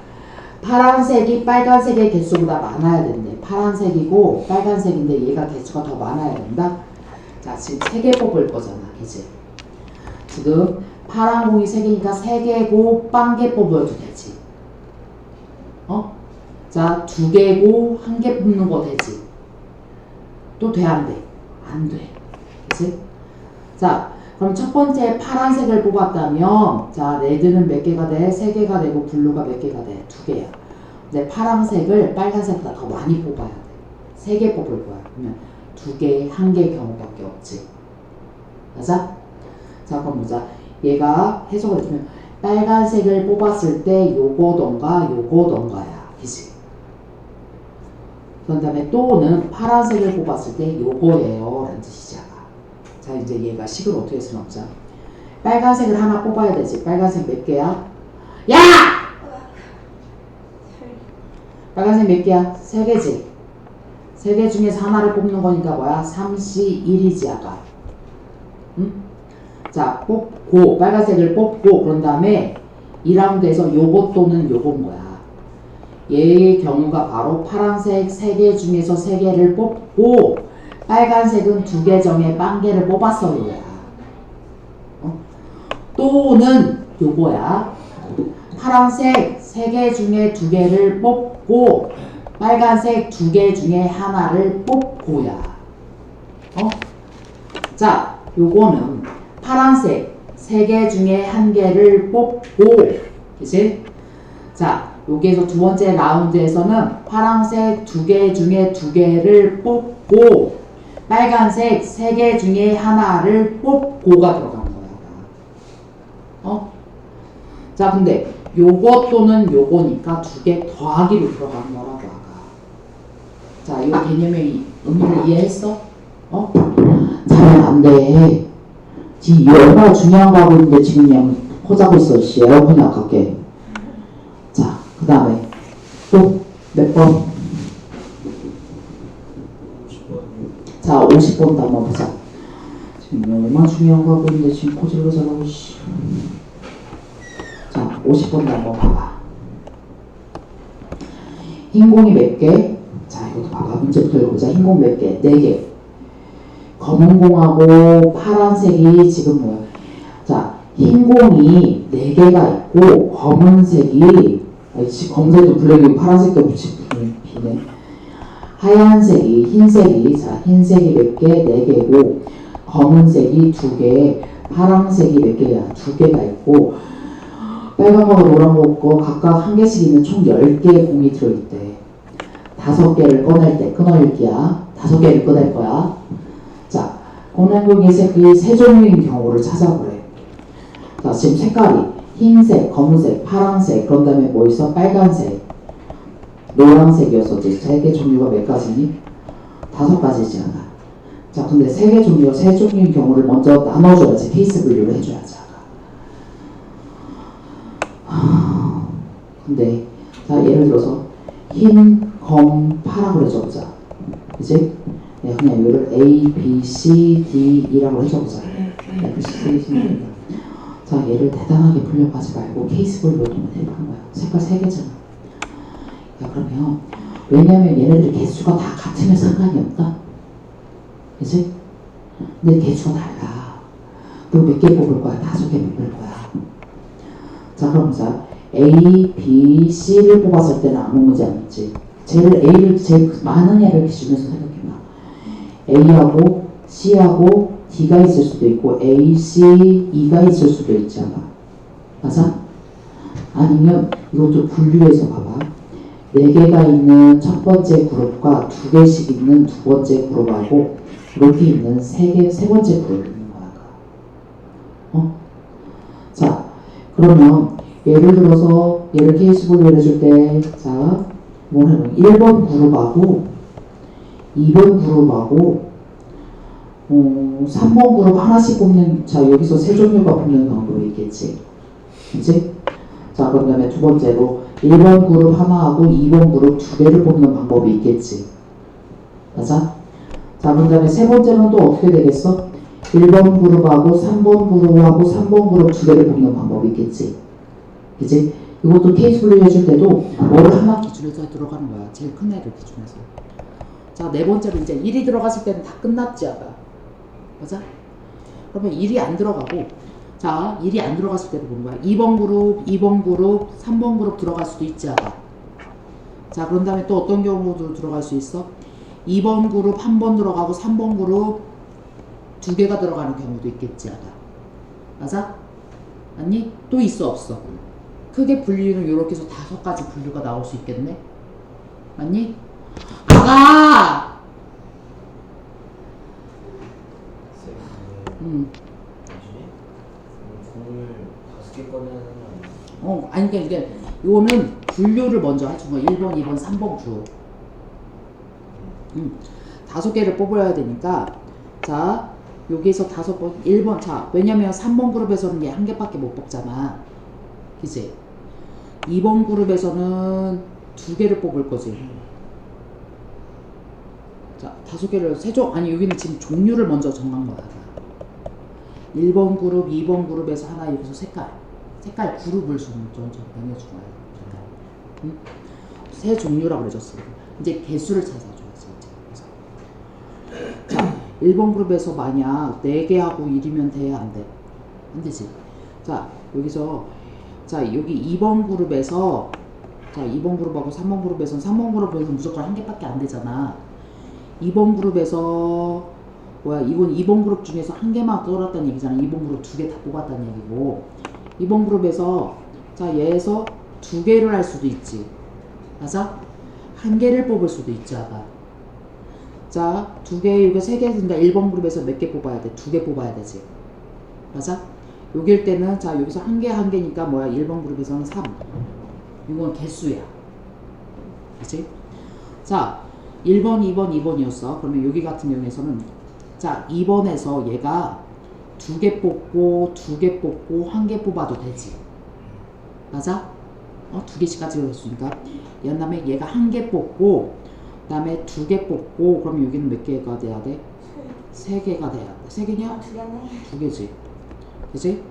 파란색이 빨간색의 개수보다 많아야 된대. 파란색이고 빨간색인데 얘가 개수가 더 많아야 된다. 자, 지금 3개 뽑을 거잖아, 그치? 지금 파란 공이 3개니까 3개고 빵개 뽑아도 되지. 자, 2개고 1개 뽑는 거 되지. 또 돼, 안 돼? 안 돼. 그치? 자, 그럼 첫 번째 파란색을 뽑았다면, 자, 레드는 몇 개가 돼? 3개가 되고, 블루가 몇 개가 돼? 2개야. 근데 파란색을 빨간색보다 더 많이 뽑아야 돼. 3개 뽑을 거야. 그러면 2개, 1개 경우밖에 없지. 맞아? 자, 그럼 보자. 얘가 해석을 해주면, 빨간색을 뽑았을 때 요거던가 요거던가야. 그치? 그 다음에 또는 파란색을 뽑았을 때 요거예요 라는 뜻이잖아. 자, 이제 얘가 식을 어떻게 쓰나 보자. 빨간색을 하나 뽑아야 되지. 빨간색 몇 개야? 야! 빨간색 몇 개야? 3개지. 3개 중에서 하나를 뽑는 거니까 뭐야? 3C 1이지 아까. 응? 자, 뽑고 빨간색을 뽑고 그런 다음에 2라운드에서 요거 또는 요건 거야. 얘의 경우가 바로 파란색 3개 중에서 3개를 뽑고 빨간색은 2개 정에 빵개를 뽑았어요. 또는 요거야. 파란색 3개 중에 2개를 뽑고 빨간색 2개 중에 하나를 뽑고야. 자, 요거는 파란색 3개 중에 1개를 뽑고, 그치? 자, 여기에서 두 번째 라운드에서는 파란색 2개 중에 2개를 뽑고 빨간색 3개 중에 하나를 뽑고가 들어가는 거야. 자, 근데 요거 또는 요거니까 2개 더하기로 들어가는 거라고 아까. 자, 이 개념의 의미를 이해했어? 잘하면 안 돼. 지금 얼마나 중요한 거 하고 있는데 지금 그냥 포자고 있어. 씨, 에어컨이 아깝게. 자, 그 다음에 또 몇 번? 자, 50번도 한번 보자. 지금 얼마나 중요한 거 하고 있는데 지금 포즈를 잘하고 씨. 자, 50번도 한번 봐봐. 흰 공이 몇 개? 자, 이것도 봐봐. 문제부터 읽어보자. 흰 공 몇 개? 4개. 검은 공하고 파란색이 지금 뭐야? 자, 흰 공이 4개가 있고 검은색이 검은색도 블랙이고 파란색도 비네. 하얀색이 흰색이 자 흰색이 몇 개? 4개고 검은색이 2개, 파란색이 몇 개야? 2개가 있고 빨간 거와 노란 거 각각 한 개씩 있는 총 10개의 공이 들어있대. 5개를 꺼낼 때, 끊어읽기야. 5개를 꺼낼 거야. 자, 권한공의 그 세 종류인 경우를 찾아보래. 자, 지금 색깔이 흰색, 검은색, 파란색, 그런 다음에 뭐 있어? 빨간색, 노란색이었었지. 세 개 종류가 몇 가지니? 5가지지 않아. 자, 근데 세 개 종류가 세 종류인 경우를 먼저 나눠줘야지. 케이스 분류를 해줘야지. 근데 자, 예를 들어서 흰, 검, 파랑으로 해줘보자. 그치? 네, 그냥 이거를 A, B, C, D, E라고 해줘보자. F, C, D, E. 자, 얘를 대단하게 풀려고 하지 말고 케이스 분류로 해보는 거야. 색깔 3개잖아. 야, 그러면 왜냐면 얘네들 개수가 다 같으면 상관이 없다. 그치? 근데 개수가 달라. 너 몇 개 뽑을 거야? 5개 뽑을 거야. 자, 그럼 자, A, B, C를 뽑았을 때는 아무 문제 안 있지. A를 제일 많은 애를 기준해서 생각해봐. A하고 C하고 D가 있을 수도 있고 A, C, E가 있을 수도 있잖아. 맞아? 아니면 이것도 분류해서 봐봐. 4개가 있는 첫 번째 그룹과 2개씩 있는 두 번째 그룹하고 이렇게 있는 세 번째 그룹이 있는 거야. 자, 그러면 예를 들어서 얘를 케이스 분류를 해줄 때, 자, 뭐냐면 1번 그룹하고 2번 그룹하고 3번 그룹 하나씩 뽑는, 자, 여기서 세 종류가 뽑는 방법이 있겠지. 그치? 자, 그 다음에 두 번째로 1번 그룹 하나하고 2번 그룹 2개를 뽑는 방법이 있겠지. 맞아? 자, 그 다음에 세 번째는 또 어떻게 되겠어? 1번 그룹하고 3번 그룹하고 3번 그룹 2개를 뽑는 방법이 있겠지. 그치? 이것도 케이스 분류 해줄 때도 뭐를 하나 기준해서 들어가는 거야. 제일 큰 애를 기준해서. 자, 네 번째로 이제 1이 들어갔을 때는 다 끝났지, 아까. 맞아? 그러면 1이 안 들어가고, 자, 1이 안 들어갔을 때도 보는 거야. 2번 그룹, 2번 그룹, 3번 그룹 들어갈 수도 있지, 아까. 자, 그런 다음에 또 어떤 경우도 들어갈 수 있어? 2번 그룹 1번 들어가고 3번 그룹 2개가 들어가는 경우도 있겠지, 아까. 맞아? 아니? 또 있어, 없어? 크게 분류는 이렇게 해서 5가지 분류가 나올 수 있겠네? 맞니? 아가! 공을 5개 꺼내는 건 아니, 그러니까 이게, 이거는 분류를 먼저 해준 거야. 1번, 2번, 3번 주. 5개를 뽑아야 되니까, 자, 여기서 5번, 1번, 자, 왜냐면 3번 그룹에서는 얘 1개밖에 못 뽑잖아. 그치? 2번 그룹에서는 2개를 뽑을 거지. 자, 5개를 아니, 여기는 지금 종류를 먼저 정한 거야. 1번 그룹, 2번 그룹에서 하나, 여기서 색깔 그룹을 좀 정해준 거야. 응? 세 종류라고 그래줬어. 이제 개수를 찾아줘야지. 자, 1번 그룹에서 만약 4개하고 1이면 돼? 안 돼? 안 되지. 자, 여기서, 자, 여기 2번 그룹에서, 자, 2번 그룹하고 3번 그룹에서는 3번 그룹에서 무조건 1개밖에 안 되잖아. 2번 그룹에서, 이건 2번 그룹 중에서 1개만 떨었다는 얘기잖아. 2번 그룹 2개 다 뽑았다는 얘기고. 2번 그룹에서, 자, 얘에서 2개를 할 수도 있지. 맞아? 1개를 뽑을 수도 있지, 아까. 자, 2개, 이거 3개, 그러니까 1번 그룹에서 몇 개 뽑아야 돼? 2개 뽑아야 되지. 맞아? 여길 때는, 자, 여기서 1개니까 뭐야? 1번 그룹에서는 3. 이건 개수야. 그치? 자, 1번, 2번, 2번이었어. 그러면 여기 같은 경우에서는, 자, 2번에서 얘가 2개 뽑고, 2개 뽑고, 1개 뽑아도 되지. 맞아? 2개씩 가지고 있으니까. 그 다음에 얘가 1개 뽑고, 그 다음에 2개 뽑고, 그럼 여기는 몇 개가 돼야 돼? 3개가 돼야 돼. 3개냐? 2개네. 2개지. 그치?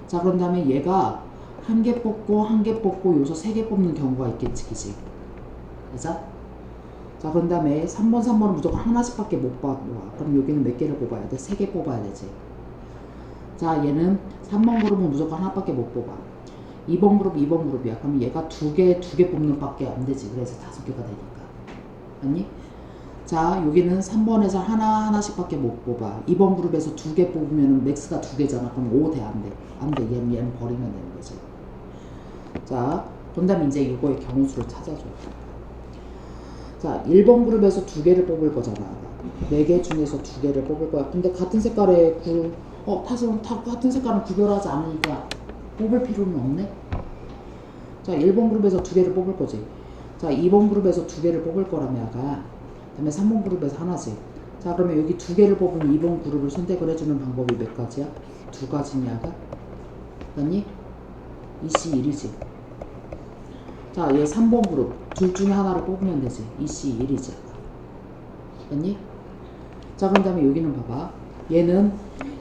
자, 그런 다음에 얘가 1개 뽑고, 1개 뽑고, 여기서 3개 뽑는 경우가 있겠지. 그치? 맞아? 자, 그런 다음에 3번은 무조건 하나씩밖에 못 뽑아. 그럼 여기는 몇 개를 뽑아야 돼? 3개 뽑아야 되지. 자, 얘는 3번 그룹은 무조건 하나밖에 못 뽑아. 2번 그룹이야. 그럼 얘가 2개 뽑는 밖에 안 되지. 그래서 5개가 되니까. 아니? 자, 여기는 3번에서 하나씩밖에 못 뽑아. 2번 그룹에서 2개 뽑으면 맥스가 2개잖아. 그럼 5 돼, 안 돼? 안 돼. 얘는 버리면 되는 거지. 자, 그 다음에 이제 이거의 경우수를 찾아줘. 자, 1번 그룹에서 2개를 뽑을 거잖아. 4개 중에서 2개를 뽑을 거야. 근데 같은 색깔의 같은 색깔은 구별하지 않으니까 뽑을 필요는 없네. 자, 1번 그룹에서 2개를 뽑을 거지. 자, 2번 그룹에서 2개를 뽑을 거라며 아까. 그 다음에 3번 그룹에서 하나지. 자, 그러면 여기 2개를 뽑으면 2번 그룹을 선택을 해주는 방법이 몇 가지야? 2가지냐 아까? 맞니? 2C 1이지. 자, 얘 3번 그룹 둘 중에 하나를 뽑으면 되지. 2C 1이지. 맞니? 자, 그런 다음에 여기는 봐봐. 얘는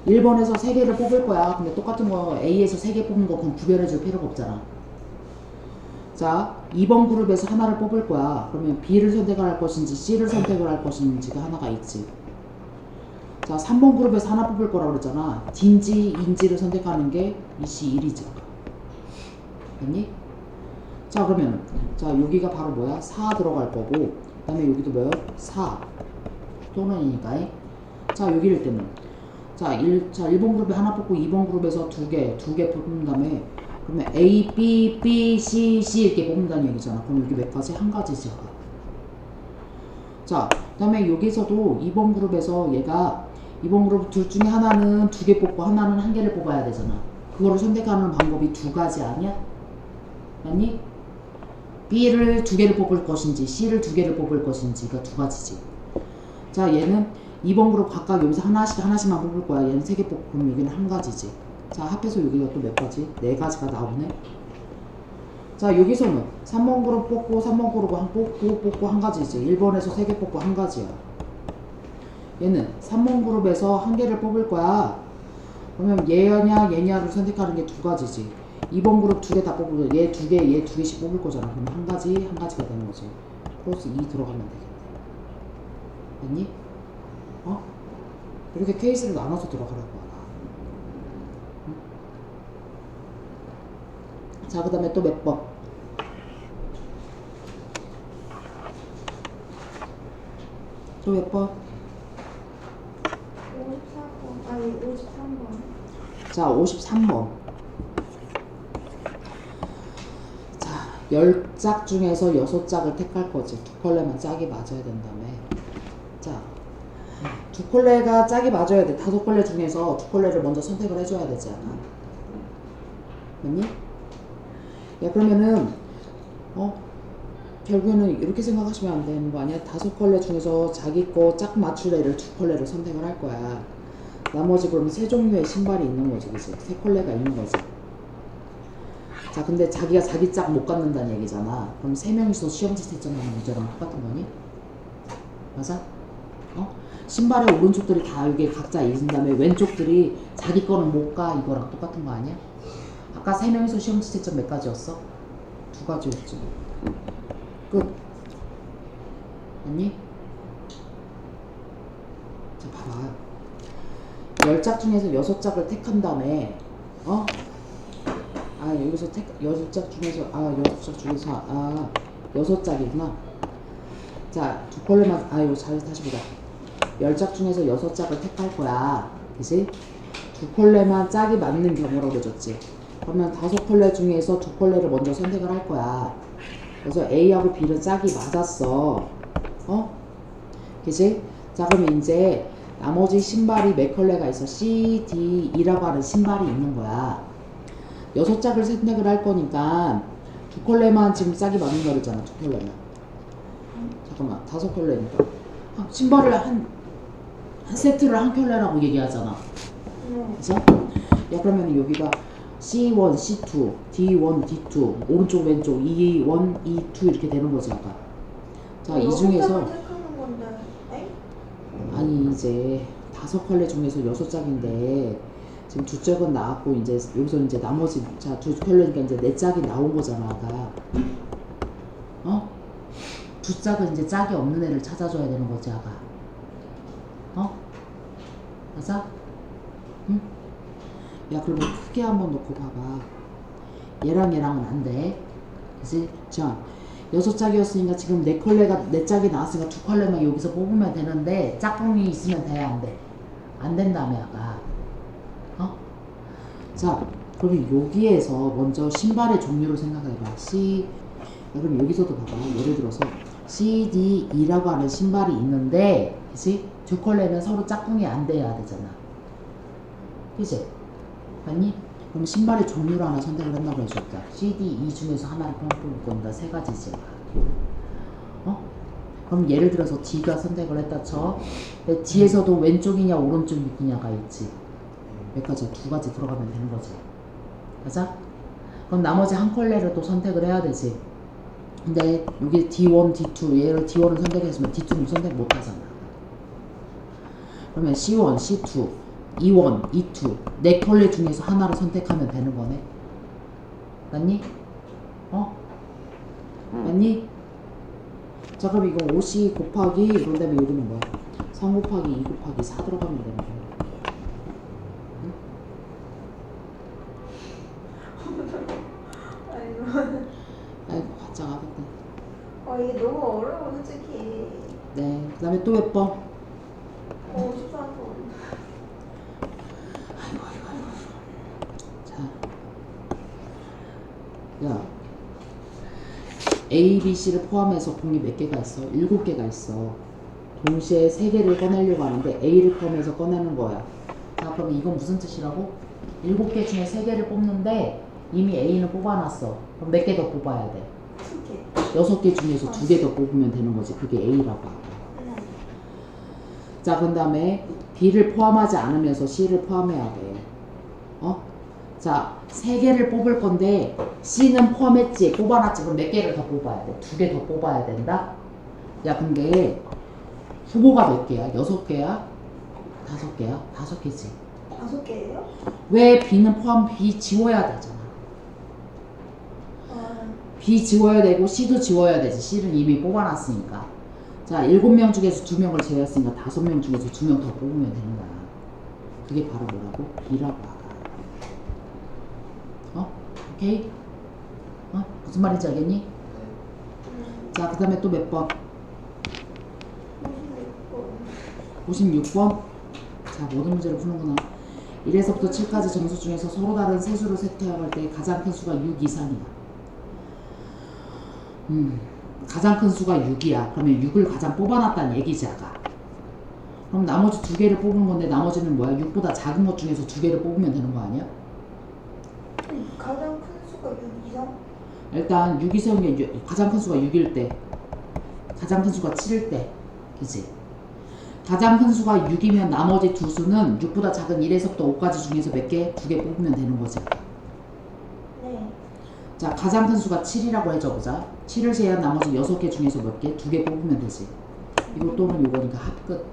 1번에서 3개를 뽑을 거야. 근데 똑같은 거 A에서 3개 뽑는 거 그럼 구별해 줄 필요가 없잖아. 자, 2번 그룹에서 하나를 뽑을 거야. 그러면 B를 선택을 할 것인지 C를 선택을 할 것인지가 하나가 있지. 자, 3번 그룹에서 하나 뽑을 거라고 그랬잖아. D인지 E인지를 선택하는 게 2C 1이지. 됐니? 자, 그러면 자, 여기가 바로 뭐야? 4 들어갈 거고, 그 다음에 여기도 뭐야? 4 또는이니까. 자, 여기를 때는 자, 1번 그룹에 하나 뽑고 2번 그룹에서 2개 뽑은 다음에 그러면 A, B, B, C, C 이렇게 뽑는다는 얘기잖아. 그럼 여기 몇 가지? 한 가지지. 자, 그 다음에 여기서도 2번 그룹에서 얘가 2번 그룹 둘 중에 하나는 2개 뽑고 하나는 1개를 뽑아야 되잖아. 그거를 선택하는 방법이 2가지 아니야? 맞니? B를 2개를 뽑을 것인지 C를 2개를 뽑을 것인지가 2가지지. 자, 얘는 2번 그룹 각각 여기서 하나씩만 뽑을 거야. 얘는 3개 뽑고 그럼 여기는 한 가지지. 자, 합해서 여기가 또 몇 가지? 4가지가 나오네. 자, 여기서는 3번 그룹 뽑고 3번 그룹 뽑고 한 가지지. 1번에서 3개 뽑고 한 가지야. 얘는 3번 그룹에서 1개를 뽑을 거야. 그러면 얘냐를 선택하는 게 2가지지. 2번 그룹 2개 다 뽑으면 얘 2개, 얘 2개씩 뽑을 거잖아. 그럼 한 가지가 되는 거지. 플러스 2 들어가면 되겠네. 됐니? 어? 이렇게 케이스를 나눠서 들어가라고. 자, 그 다음에 또 몇 번? 또 몇 번? 54번, 아니 53번. 자, 53번. 자, 10짝 중에서 6짝을 택할 거지. 2컬레만 짝이 맞아야 된다며. 자, 2컬레가 짝이 맞아야 돼. 5컬레 중에서 2컬레를 먼저 선택을 해줘야 되지 않아? 맞니? 야, 그러면은 결국에는 이렇게 생각하시면 안 되는 거 아니야? 5컬레 중에서 자기 거 짝 맞출 애를 2컬레를 선택을 할 거야. 나머지 그러면 3종류의 신발이 있는 거지, 그치? 3컬레가 있는 거지. 자, 근데 자기가 자기 짝 못 갖는다는 얘기잖아. 그럼 3명이서 시험지 채점하는 문제랑 똑같은 거니? 맞아? 신발의 오른쪽들이 다 여기 각자 있은 다음에 왼쪽들이 자기 거는 못 가, 이거랑 똑같은 거 아니야? 아까 3명이서 시험지 채점 몇 가지였어? 2가지였지. 끝. 아니? 자, 봐봐. 10짝 중에서 6짝을 택한 다음에, 여기서 6짝 중에서, 6짝 중에서, 6짝이구나. 자, 2컬레만, 이거 다시 보자. 10짝 중에서 6짝을 택할 거야. 그치? 2컬레만 짝이 맞는 경우라고 해줬지. 그러면 5컬레 중에서 2컬레를 먼저 선택을 할 거야. 그래서 A하고 B는 짝이 맞았어. 그치? 자, 그럼 이제 나머지 신발이 몇 컬레가 있어? C, D, E라고 하는 신발이 있는 거야. 6짝을 선택을 할 거니까 2컬레만 지금 짝이 맞는 거 그랬잖아. 2컬레만. 잠깐만, 5컬레니까. 신발을 한 세트를 한 켤레라고 얘기하잖아. 그죠? 야, 그러면 여기가 C1, C2, D1, D2, 오른쪽, 왼쪽, E1, E2 이렇게 되는 거지, 아까. 자, 이 중에서. 아니, 이제 5컬레 중에서 6짝인데, 지금 2짝은 나왔고, 이제 여기서 이제 나머지, 자, 2컬레니까 이제 4짝이 나온 거잖아, 아까. 2짝은 이제 짝이 없는 애를 찾아줘야 되는 거지, 아까. 맞아? 응? 야, 그리고 크게 한번 놓고 봐봐. 얘랑 얘랑은 안 돼. 그치? 자, 6짝이었으니까 지금 4짝이 나왔으니까 2컬레만 여기서 뽑으면 되는데, 짝꿍이 있으면 돼, 안 돼? 안 된다며, 아까. 자, 그러면 여기에서 먼저 신발의 종류를 생각해봐. 그럼 여기서도 봐봐. 예를 들어서 C, D, E라고 하는 신발이 있는데, 그치? 두 컬레는 서로 짝꿍이 안 돼야 되잖아. 그치? 맞니? 그럼 신발의 종류를 하나 선택을 한다고 해줄까? C, D, E 중에서 하나를 뽑을 건다. 세 가지지. 어? 그럼 예를 들어서 D가 선택을 했다 쳐. 근데 D에서도 왼쪽이냐 오른쪽이냐가 있지. 몇 가지? 두 가지 들어가면 되는 거지. 맞아? 그럼 나머지 한 컬레를 또 선택을 해야 되지. 근데 여기 D1, D2 얘를 D1을 선택했으면 D2는 선택 못 하잖아. 그러면 C1, C2, E1, E2 네 컬레 중에서 하나를 선택하면 되는 거네. 맞니? 어? 맞니? 자 그럼 이거 5C 곱하기 이런 다음에 여기는 뭐야? 3 곱하기 2 곱하기 4 들어가면 되는 거야. 아이고 화장하겠다. 이게 너무 어려워 솔직히. 네. 그 다음에 또 몇 번? 54번. 자, 야, A, B, C를 포함해서 공이 몇 개가 있어? 7개가 있어. 동시에 3개를 꺼내려고 하는데 A를 포함해서 꺼내는 거야. 자, 그럼 이건 무슨 뜻이라고? 7개 중에 3개를 뽑는데 이미 A는 뽑아놨어. 그럼 몇 개 더 뽑아야 돼? 2개. 6개 중에서 2개 더 뽑으면 되는 거지. 그게 A라고 하고. 자, 그 다음에 B를 포함하지 않으면서 C를 포함해야 돼. 자, 3개를 뽑을 건데 C는 포함했지. 뽑아놨지. 그럼 몇 개를 더 뽑아야 돼? 2개 더 뽑아야 된다? 야, 근데 후보가 몇 개야? 6개야? 5개야? 5개지. 5개예요? 왜 B는 B 지워야 되잖아. B 지워야 되고 C도 지워야 되지. C는 이미 뽑아놨으니까. 자, 7명 중에서 2명을 제외했으니까 5명 중에서 2명 더 뽑으면 되는 거야. 그게 바로 뭐라고? B라고 하다. 오케이? 무슨 말인지 알겠니? 자, 그 다음에 또 몇 번? 56번. 자, 모든 문제를 푸는구나. 1에서부터 7까지 점수 중에서 서로 다른 세 수를 세트할 때 가장 큰 수가 6 이상이야. 가장 큰 수가 6이야. 그러면 6을 가장 뽑아놨다는 얘기지, 아까. 그럼 나머지 2개를 뽑은 건데 나머지는 뭐야? 6보다 작은 것 중에서 2개를 뽑으면 되는 거 아니야? 가장 큰 수가 6 이상? 일단 6 이상이 가장 큰 수가 6일 때, 가장 큰 수가 7일 때, 그치? 가장 큰 수가 6이면 나머지 두 수는 6보다 작은 1에서부터 5까지 중에서 몇 개? 2개 뽑으면 되는 거지. 네. 자, 가장 큰 수가 7이라고 해줘보자. 7을 제외한 나머지 6개 중에서 몇 개? 2개 뽑으면 되지. 이거 또는 요거니까 합끝.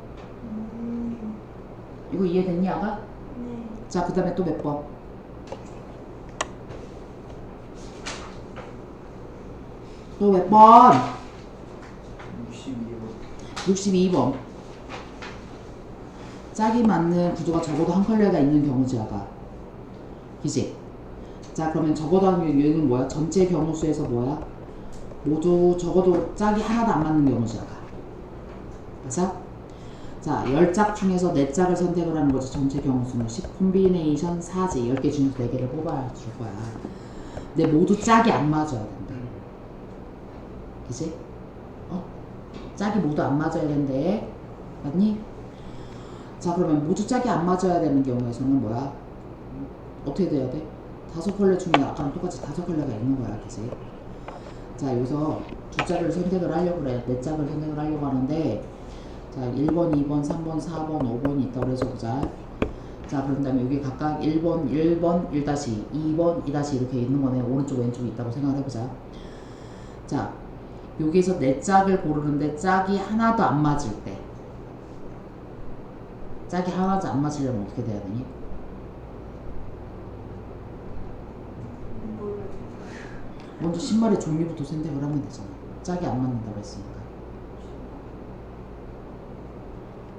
이거 이해됐니, 아가? 네. 자, 그 다음에 또 몇 번? 또 몇 번? 62번. 62번. 짝이 맞는 구조가 적어도 한 컬레가 있는 경우지, 아가. 그치? 자, 그러면 적어도 한 경우는 뭐야? 전체 경우 수에서 뭐야? 모두 적어도 짝이 하나도 안 맞는 경우지, 아가. 맞아? 자, 10짝 중에서 4짝을 선택을 하는 거지. 전체 경우 수는 10 콤비네이션 4지. 10개 중에서 4개를 뽑아줄 거야. 근데 모두 짝이 안 맞아야 된다. 그치? 짝이 모두 안 맞아야 된대. 맞니? 자, 그러면 모두 짝이 안 맞아야 되는 경우에서는 뭐야? 어떻게 돼야 돼? 5컬레 중에 아까랑 똑같이 5컬레가 있는 거야. 그치? 자, 여기서 두 짝을 선택을 하려고 그래. 4짝을 선택을 하려고 하는데, 자, 1번, 2번, 3번, 4번, 5번이 있다고 그래서 보자. 자, 그런 다음에 여기 각각 1번, 1번, 1-, 2번, 2- 이렇게 있는 거네. 오른쪽, 왼쪽이 있다고 생각을 해보자. 자, 여기서 4짝을 고르는데 짝이 하나도 안 맞을 때. 짝이 하나도 안 맞으려면 어떻게 돼야 되니? 먼저 신발의 종류부터 선택을 하면 되잖아. 짝이 안 맞는다고 했으니까.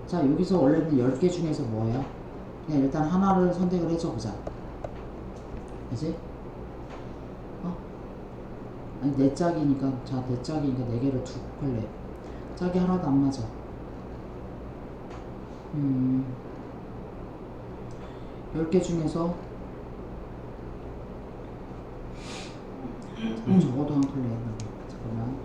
자, 여기서 원래는 10개 중에서 뭐예요? 그냥 일단 하나를 선택을 해줘보자. 그치? 아니, 4짝이니까, 자, 4짝이니까 4개를 2컬레. 짝이 하나도 안 맞아. 10개 중에서 적어도 한 클릭 했는데 잠깐만.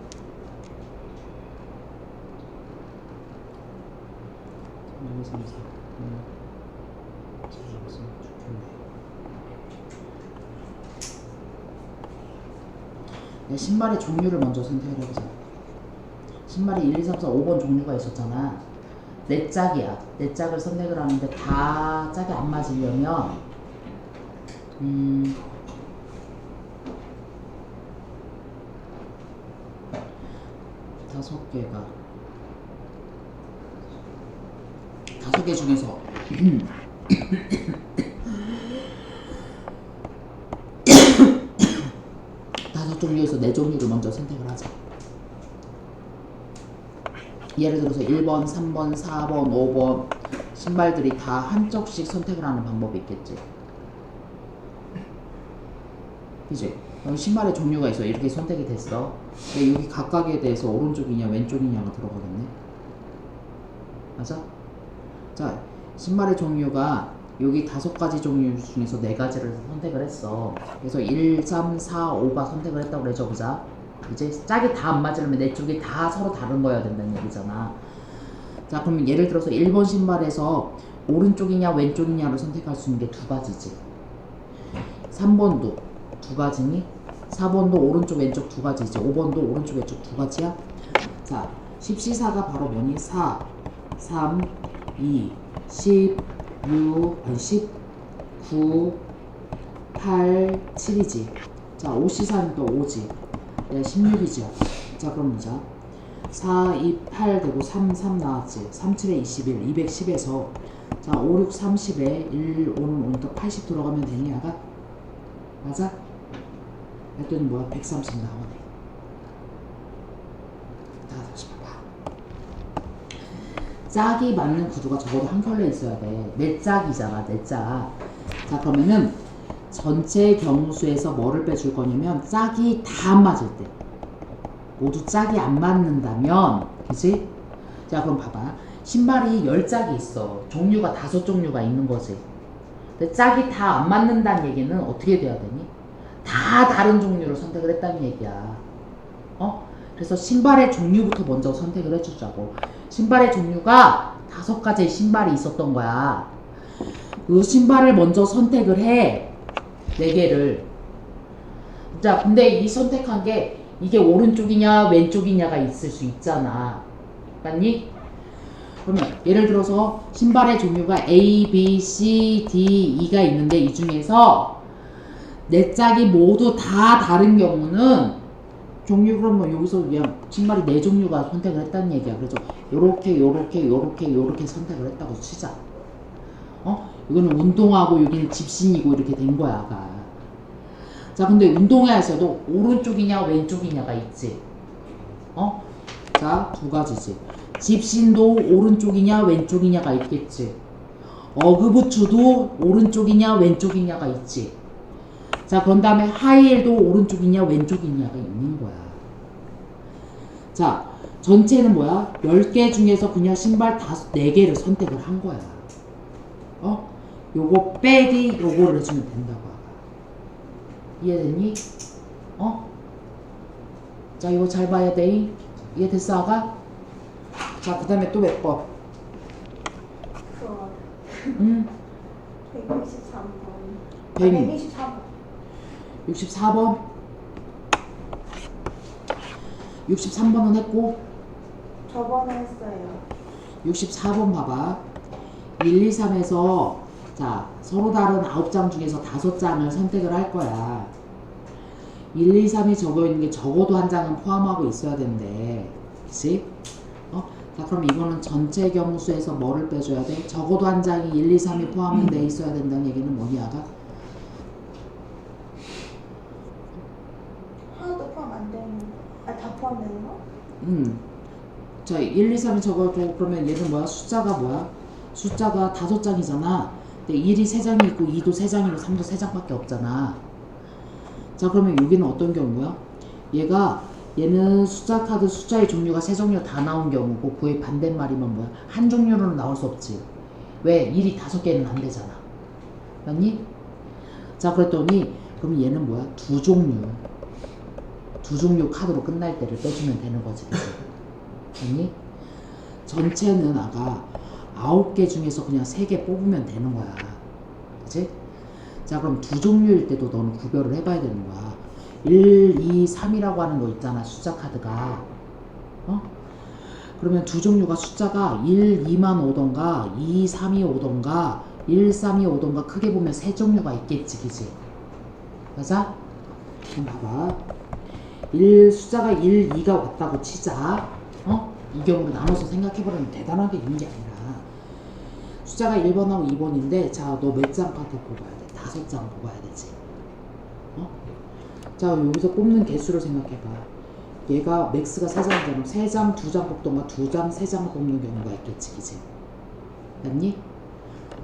내 신발의 종류를 먼저 선택을 해보자. 신발이 1, 2, 3, 4, 5번 종류가 있었잖아. 네 짝이야. 네 짝을 선택을 하는데 다 짝이 안 맞으려면 다섯 개 중에서 다섯 종류에서 네 종류를 먼저 선택을 하자. 예를 들어서 1번, 3번, 4번, 5번 신발들이 다 한쪽씩 선택을 하는 방법이 있겠지. 그치? 여기 신발의 종류가 있어. 이렇게 선택이 됐어. 근데 여기 각각에 대해서 오른쪽이냐 왼쪽이냐가 들어가겠네. 맞아? 자, 신발의 종류가 여기 5가지 종류 중에서 4가지를 선택을 했어. 그래서 1, 3, 4, 5가 선택을 했다고 그래 적자. 이제 짝이 다 안 맞으려면 내 쪽이 다 서로 다른 거여야 된다는 얘기잖아. 자, 그러면 예를 들어서 1번 신발에서 오른쪽이냐 왼쪽이냐를 선택할 수 있는 게 2가지지. 3번도 2가지니 4번도 오른쪽 왼쪽 2가지지. 5번도 오른쪽 왼쪽 2가지야. 자, 10C4가 바로 뭐니? 4, 3, 2, 10, 6, 9, 8, 7이지. 자, 5C4는 또 5지. 네, 16이죠. 자, 그럼 보자. 4, 2, 8 되고 3, 3 나왔지. 3, 7에 21, 210에서 자, 5, 6, 30에 1, 5는 5니까 80 들어가면 되니, 아가? 맞아? 했더니 뭐야? 130 나오네. 다시 봐봐. 짝이 맞는 구두가 적어도 한 켤레 있어야 돼. 네 짝이잖아, 네 짝. 자, 그러면은 전체 경우수에서 뭐를 빼줄 거냐면 짝이 다 안 맞을 때. 모두 짝이 안 맞는다면, 그치? 자, 그럼 봐봐. 신발이 10짝이 있어. 종류가 5종류가 있는 거지. 근데 짝이 다 안 맞는다는 얘기는 어떻게 돼야 되니? 다 다른 종류를 선택을 했다는 얘기야. 그래서 신발의 종류부터 먼저 선택을 해주자고. 신발의 종류가 5가지의 신발이 있었던 거야. 그 신발을 먼저 선택을 해. 4개를. 자, 근데 이 선택한 게 이게 오른쪽이냐 왼쪽이냐가 있을 수 있잖아. 맞니? 그러면 예를 들어서 신발의 종류가 A, B, C, D, E가 있는데 이 중에서 4짝이 모두 다 다른 경우는 종류 그러면 여기서 그냥 신발이 4종류가 선택을 했다는 얘기야. 그래서 요렇게 선택을 했다고 치자. 이거는 운동화고 여기는 집신이고 이렇게 된 거야, 아가. 자, 근데 운동화에서도 오른쪽이냐 왼쪽이냐가 있지. 자, 2가지지. 집신도 오른쪽이냐 왼쪽이냐가 있겠지. 어그부츠도 오른쪽이냐 왼쪽이냐가 있지. 자, 그런 다음에 하이힐도 오른쪽이냐 왼쪽이냐가 있는 거야. 자, 전체는 뭐야? 10개 중에서 그냥 신발 4개를 선택을 한 거야. 요거 빼기 요거를 해주면 된다고. 이해됐니? 자, 이거 잘 봐야 돼. 이해됐어, 아가? 자, 그 다음에 또 몇 번? 그거 응? 123번. 124번. 64번? 63번은 했고 저번에 했어요. 64번 봐봐. 1, 2, 3에서 자, 서로 다른 9장 중에서 5장을 선택을 할 거야. 1, 2, 3이 적어있는 게 적어도 한 장은 포함하고 있어야 된대. 그치? 자, 그럼 이거는 전체 경우수에서 뭐를 빼줘야 돼? 적어도 한 장이 1, 2, 3이 포함돼 있어야 된다는 얘기는 뭐냐가? 하나도 포함 안 되는 거. 다 포함되는 거? 자, 1, 2, 3이 적어도 그러면 얘는 뭐야? 숫자가 뭐야? 숫자가 5장이잖아. 근데 1이 3장이 있고 2도 3장이고 3도 3장밖에 없잖아. 자, 그러면 여기는 어떤 경우야? 얘는 숫자 카드 숫자의 종류가 3종류 다 나온 경우고 그의 반대말이면 뭐야? 한 종류로는 나올 수 없지. 왜? 1이 5개는 안 되잖아. 맞니? 자, 그랬더니 그럼 얘는 뭐야? 2종류. 두 종류 카드로 끝날 때를 빼주면 되는 거지. 그치? 아니? 전체는 아까 9개 중에서 그냥 3개 뽑으면 되는 거야. 그치? 자, 그럼 두 종류일 때도 너는 구별을 해봐야 되는 거야. 1, 2, 3이라고 하는 거 있잖아, 숫자 카드가. 그러면 두 종류가 숫자가 1, 2만 오던가 2, 3이 오던가 1, 3이 오던가 크게 보면 세 종류가 있겠지, 그지? 맞아? 그럼 봐봐. 숫자가 1, 2가 왔다고 치자. 이 경우로 나눠서 생각해보려면 대단하게 있는 게 아니라 숫자가 1번하고 2번인데 자, 너 몇 장 카드 뽑아야 돼? 5장 뽑아야 되지. 자, 여기서 뽑는 개수를 생각해봐. 얘가 맥스가 3장이잖아. 3장, 2장 뽑던가 2장, 3장 뽑는 경우가 있겠지, 그지? 맞니?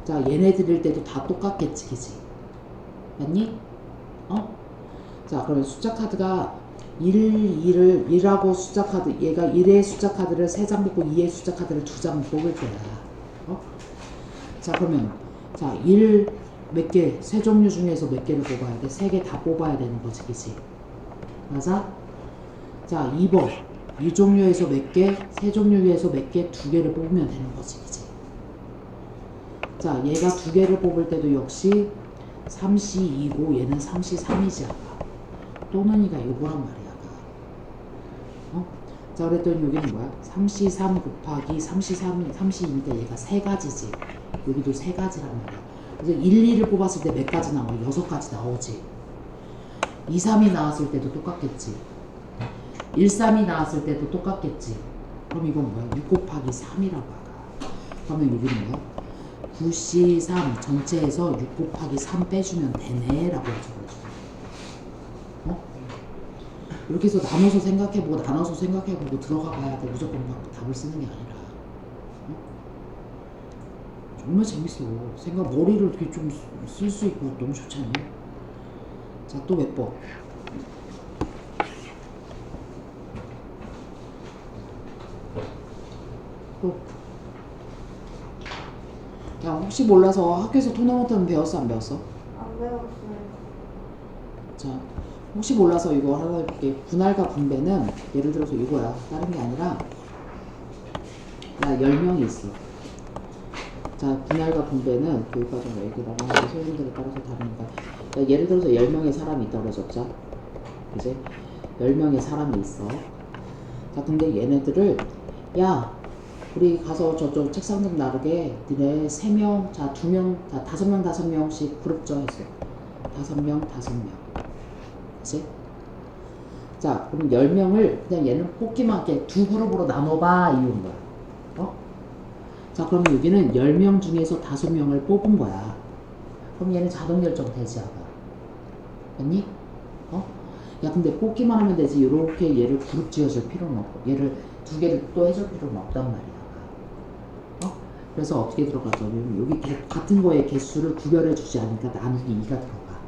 자, 얘네들일 때도 다 똑같겠지, 그지? 맞니? 자, 그러면 숫자 카드가 1하고 숫자 카드, 얘가 1의 숫자 카드를 3장 뽑고 2의 숫자 카드를 2장 뽑을 거야. 자, 그러면 자, 1 몇 개, 세 종류 중에서 몇 개를 뽑아야 돼? 3개 다 뽑아야 되는 거지, 그치? 맞아? 자, 2번. 이 종류에서 몇 개, 세 종류에서 몇 개, 2개를 뽑으면 되는 거지, 그치? 자, 얘가 2개를 뽑을 때도 역시 3C 2고 얘는 3C 3이지, 아까. 또는 이가 이거란 말이야, 아까. 자, 그랬더니 여기는 뭐야? 3C 3 곱하기 3C 3, 3C니까 얘가 3가지지. 여기도 3가지란 말이야. 그래서 1, 2를 뽑았을 때 몇 가지 나와? 6가지 나오지. 2, 3이 나왔을 때도 똑같겠지. 1, 3이 나왔을 때도 똑같겠지. 그럼 이건 뭐야? 6 곱하기 3이라고 하가. 그러면 여기는 뭐야? 9C3 전체에서 6 곱하기 3 빼주면 되네 라고 해줘가지고. 이렇게 해서 나눠서 생각해보고 들어가 봐야 돼. 무조건 막 답을 쓰는 게 아니라. 정말 재밌어. 머리를 이렇게 좀 쓸 수 있고 너무 좋지 않니? 자, 또 몇 번? 또. 야, 혹시 몰라서 학교에서 토너먼트는 배웠어, 안 배웠어? 안 배웠어요. 자, 혹시 몰라서 이거 하나 해볼게. 분할과 분배는 예를 들어서 이거야. 다른 게 아니라 야, 10명이 있어. 자, 분할과 분배는 교육과정과 얘기 나가는 소리들에 따라서 다르니까. 야, 예를 들어서 10명의 사람이 있다고 그러셨죠? 이제 10명의 사람이 있어. 자, 근데 얘네들을 야, 우리 가서 저쪽 책상 좀 나르게 니네 3명, 자 2명, 자 5명 5명씩 그룹 져 했어. 5명 5명. 그치? 자, 그럼 10명을 그냥 얘는 뽑기만 할게. 두 그룹으로 나눠봐 이런 거야. 자, 그러면 여기는 10명 중에서 5명을 뽑은 거야. 그럼 얘는 자동 결정 되지, 아까. 맞니? 야, 근데 뽑기만 하면 되지. 이렇게 얘를 그룹 지어줄 필요는 없고, 얘를 2개를 또 해줄 필요는 없단 말이야, 아까. 그래서 어떻게 들어가죠? 여기 같은 거의 개수를 구별해주지 않으니까 나누기 2가 들어가.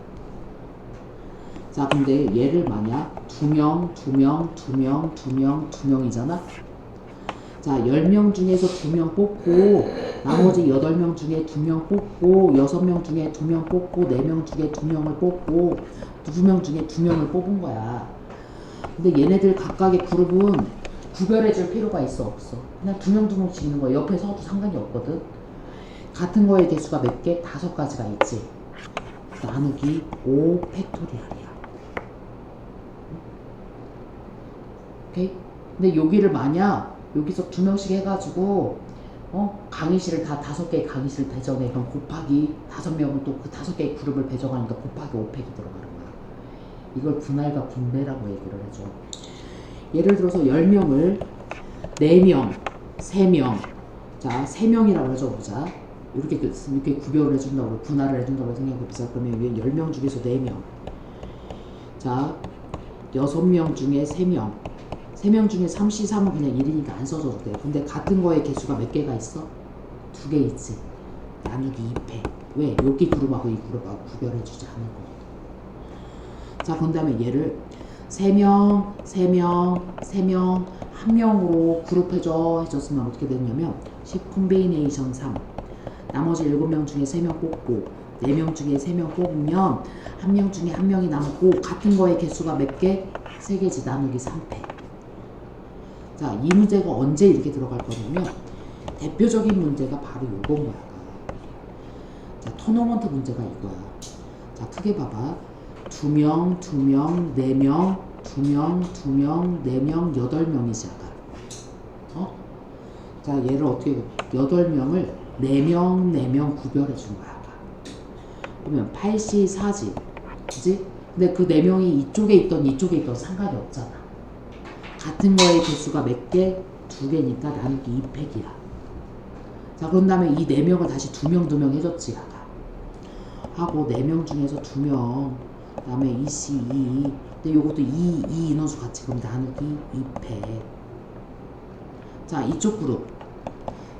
자, 근데 얘를 만약 2명, 2명, 2명, 2명, 2명이잖아? 자, 10명 중에서 2명 뽑고, 나머지 8명 중에 2명 뽑고, 6명 중에 2명 뽑고, 4명 중에 2명을 뽑고, 2명 중에 2명을 뽑은 거야. 근데 얘네들 각각의 그룹은 구별해줄 필요가 있어, 없어? 그냥 2명 2명씩 있는 거야. 옆에 서도 상관이 없거든. 같은 거의 개수가 몇 개? 5가지가 있지. 나누기 5 팩토리얼이야. 오케이? 근데 여기를 만약 여기서 2명씩 해가지고 강의실을 다 5개의 강의실 배정해. 그럼 곱하기 5명은 또 그 5개의 그룹을 배정하니까 곱하기 5팩이 들어가는 거야. 이걸 분할과 분배라고 얘기를 해줘. 예를 들어서 10명을 4명, 3명, 자 3명이라고 해줘보자. 이렇게 구별을 해준다고, 분할을 해준다고 생각해보자. 그러면 여기 10명 중에서 4명, 자 6명 중에 3명, 3명 중에 3C3은 그냥 1이니까 안 써줘도 돼. 근데 같은 거의 개수가 몇 개가 있어? 2개 있지. 나누기 2패. 왜? 여기 그룹하고 이 그룹하고 구별해주지 않을 거거든. 자, 그런 다음에 얘를 3명, 3명, 3명, 1명으로 그룹해줘 해줬으면 어떻게 되냐면 10 콤비네이션 3. 나머지 7명 중에 3명 뽑고 4명 중에 3명 뽑으면 1명 중에 1명이 남고 같은 거의 개수가 몇 개? 3개지. 나누기 3패. 자, 이 문제가 언제 이렇게 들어갈 거냐면 대표적인 문제가 바로 요건 거야. 자, 토너먼트 문제가 이거야. 자, 크게 봐봐. 2명, 2명, 4명, 2명, 2명, 4명, 8명이지 아까. 어? 자, 얘를 어떻게 8명을 4명, 4명 구별해 준 거야. 아까. 그러면 8시 4지. 그지? 근데 그 4명이 이쪽에 있던 이쪽에 있던 상관이 없잖아. 같은 거의 개수가 몇 개? 2개니까 나누기 2팩이야. 자, 그런 다음에 이 4명을 다시 2명, 2명 해줬지, 아까. 하고 4명 중에서 2명, 그 다음에 2C, 2. 근데 요것도 2 인원수 같이 그럼 나누기 2팩. 자, 이쪽 그룹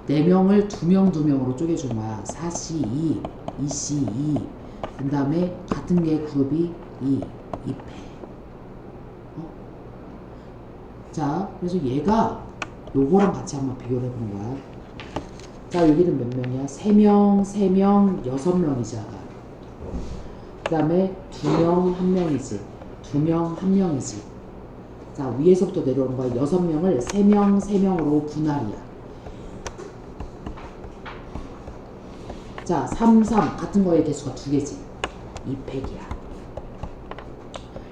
4명을 2명, 2명으로 쪼개준 거야. 4C, 2, 2C, 2. 그 다음에 같은 게 그룹이 2팩. 자, 그래서 얘가 요거랑 같이 한번 비교를 해보는 거야. 자, 여기는 몇 명이야? 3명, 3명, 6명이지, 아까. 그 다음에 2명, 1명이지. 2명, 1명이지. 자, 위에서부터 내려오는 거야. 6명을 3명, 3명으로 분할이야. 자, 3, 3. 같은 거의 개수가 2개지. 2팩이야.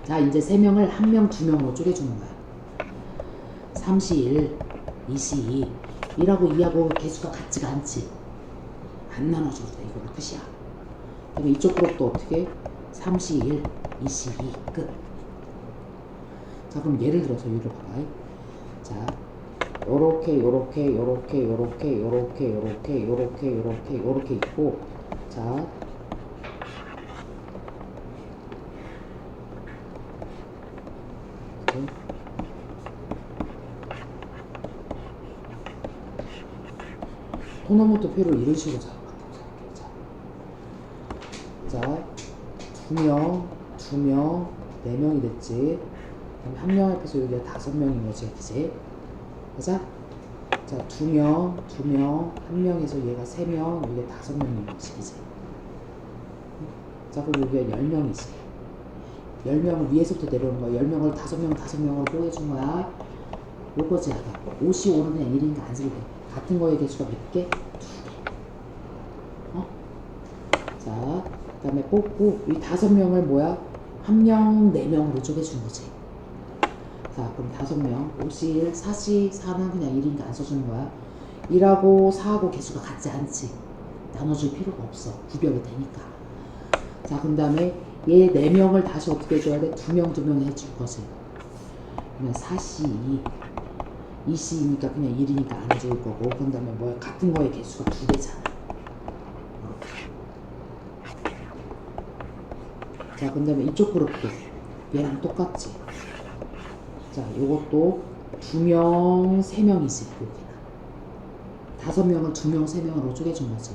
자, 이제 3명을 1명, 2명으로 쪼개주는 거야. 3시 1, 2시 2. 1하고 2하고 개수가 같지가 않지. 안 나눠줘도 돼. 이거가 끝이야. 그리고 이쪽 그룹도 어떻게? 3시 1, 2시 2. 끝. 자, 그럼 예를 들어서 여기를 봐봐. 자, 요렇게 요렇게 요렇게 요렇게 요렇게 요렇게 요렇게 요렇게 요렇게 있고, 자, 토너먼트 표를 이런 식으로 잡아볼게요. 자, 2명, 2명, 4명이 됐지. 그럼 한 명 앞에서 여기가 5명인 거지, 그치? 가자. 자, 2명, 2명, 한 명에서 얘가 3명, 여기가 5명인 거지, 그치? 자, 그럼 여기가 10명이지. 10명을 위에서부터 내려오는 거야. 10명을 5명, 5명으로 쪼개준 거야. 요거지, 아까. 5시 오는 그냥 1이니까 안 쓰게 돼. 같은 거의 개수가 몇 개? 2개. 어? 자, 그 다음에 뽑고, 이 5명을 뭐야? 1명, 4명으로 쪼개준 거지. 자, 그럼 5명. 5시 1, 4시 4는 그냥 1이니까 안 써주는 거야. 1하고 4하고 개수가 같지 않지. 나눠줄 필요가 없어. 구별이 되니까. 자, 그 다음에 얘 4명을 다시 어떻게 해줘야 돼? 2명, 2명 해줄 거지. 그러면 4시 2. 2C니까 그냥 1이니까 안 해줄 거고, 그 다음에 뭐야? 같은 거의 개수가 2개잖아. 자, 그 다음에 이쪽 그룹도 얘랑 똑같지. 자, 요것도 2명, 3명이지, 여기는. 5명을 2명, 3명으로 쪼개준 거지.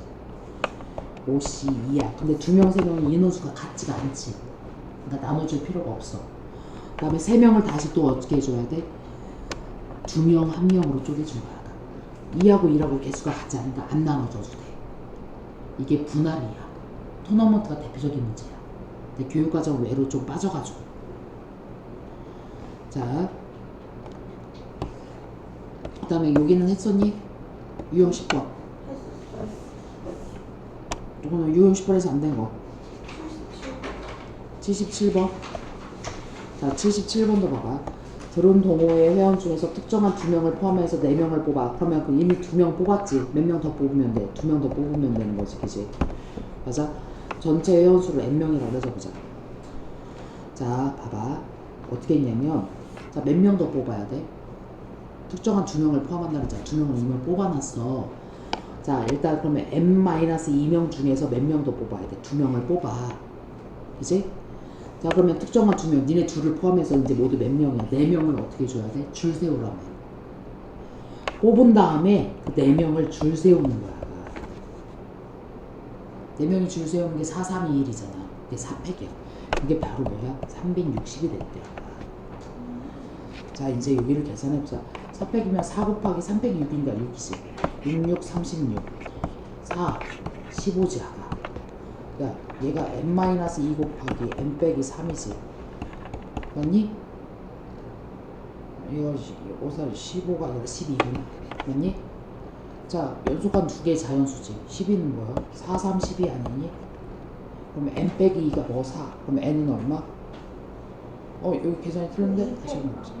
5C, 2야. 근데 2명, 3명은 인원수가 같지가 않지. 그러니까 나눠줄 필요가 없어. 그 다음에 3명을 다시 또 어떻게 해줘야 돼? 2명, 1명으로 쪼개준 거야. 2하고 1하고 개수가 같지 않으니까 안 나눠줘도 돼. 이게 분할이야. 토너먼트가 대표적인 문제야. 근데 교육과정 외로 좀 빠져가지고. 자, 그 다음에 여기는 했었니? 유형 10번. 이거는 유형 10번에서 안 된 거. 77번. 자, 77번도 봐봐. 드론 동호회 회원 중에서 특정한 2명을 포함해서 4명을 뽑아. 그러면 그 이미 2명 뽑았지. 몇 명 더 뽑으면 돼. 2명 더 뽑으면 되는 거지, 그지? 맞아? 전체 회원 수를 n명이라고 해서 보자. 자, 봐봐. 어떻게 했냐면, 자, 몇 명 더 뽑아야 돼? 특정한 2명을 포함한다는 자, 2명을 이미 뽑아놨어. 자, 일단 그러면 n-2명 중에서 몇 명 더 뽑아야 돼? 2명을 뽑아. 그지? 자, 그러면 특정한 2명, 니네 둘을 포함해서 이제 모두 몇 명이야? 4명을 어떻게 줘야 돼? 줄 세우라며. 뽑은 다음에 그 4명을 줄 세우는 거야. 4명이 줄 세우는 게 4, 3, 2, 1이잖아. 그게 4팩이야. 그게 바로 뭐야? 360이 됐대. 자, 이제 여기를 계산해보자. 4팩이면 4 곱하기 3 팩이 6인가 6이지. 6, 6, 36. 4, 15지, 아가. 야, 얘가 n-2 곱하기 n 빼기 3이지. 맞니? 이거 15가 아니라 12구나. 맞니? 자, 연속한 두 개의 자연수지. 12는 뭐야? 4, 3, 12 아니니? 그럼 n 빼기 2가 뭐 4? 그럼 n은 얼마? 여기 계산이 틀렸는데? 다시 한번 보자.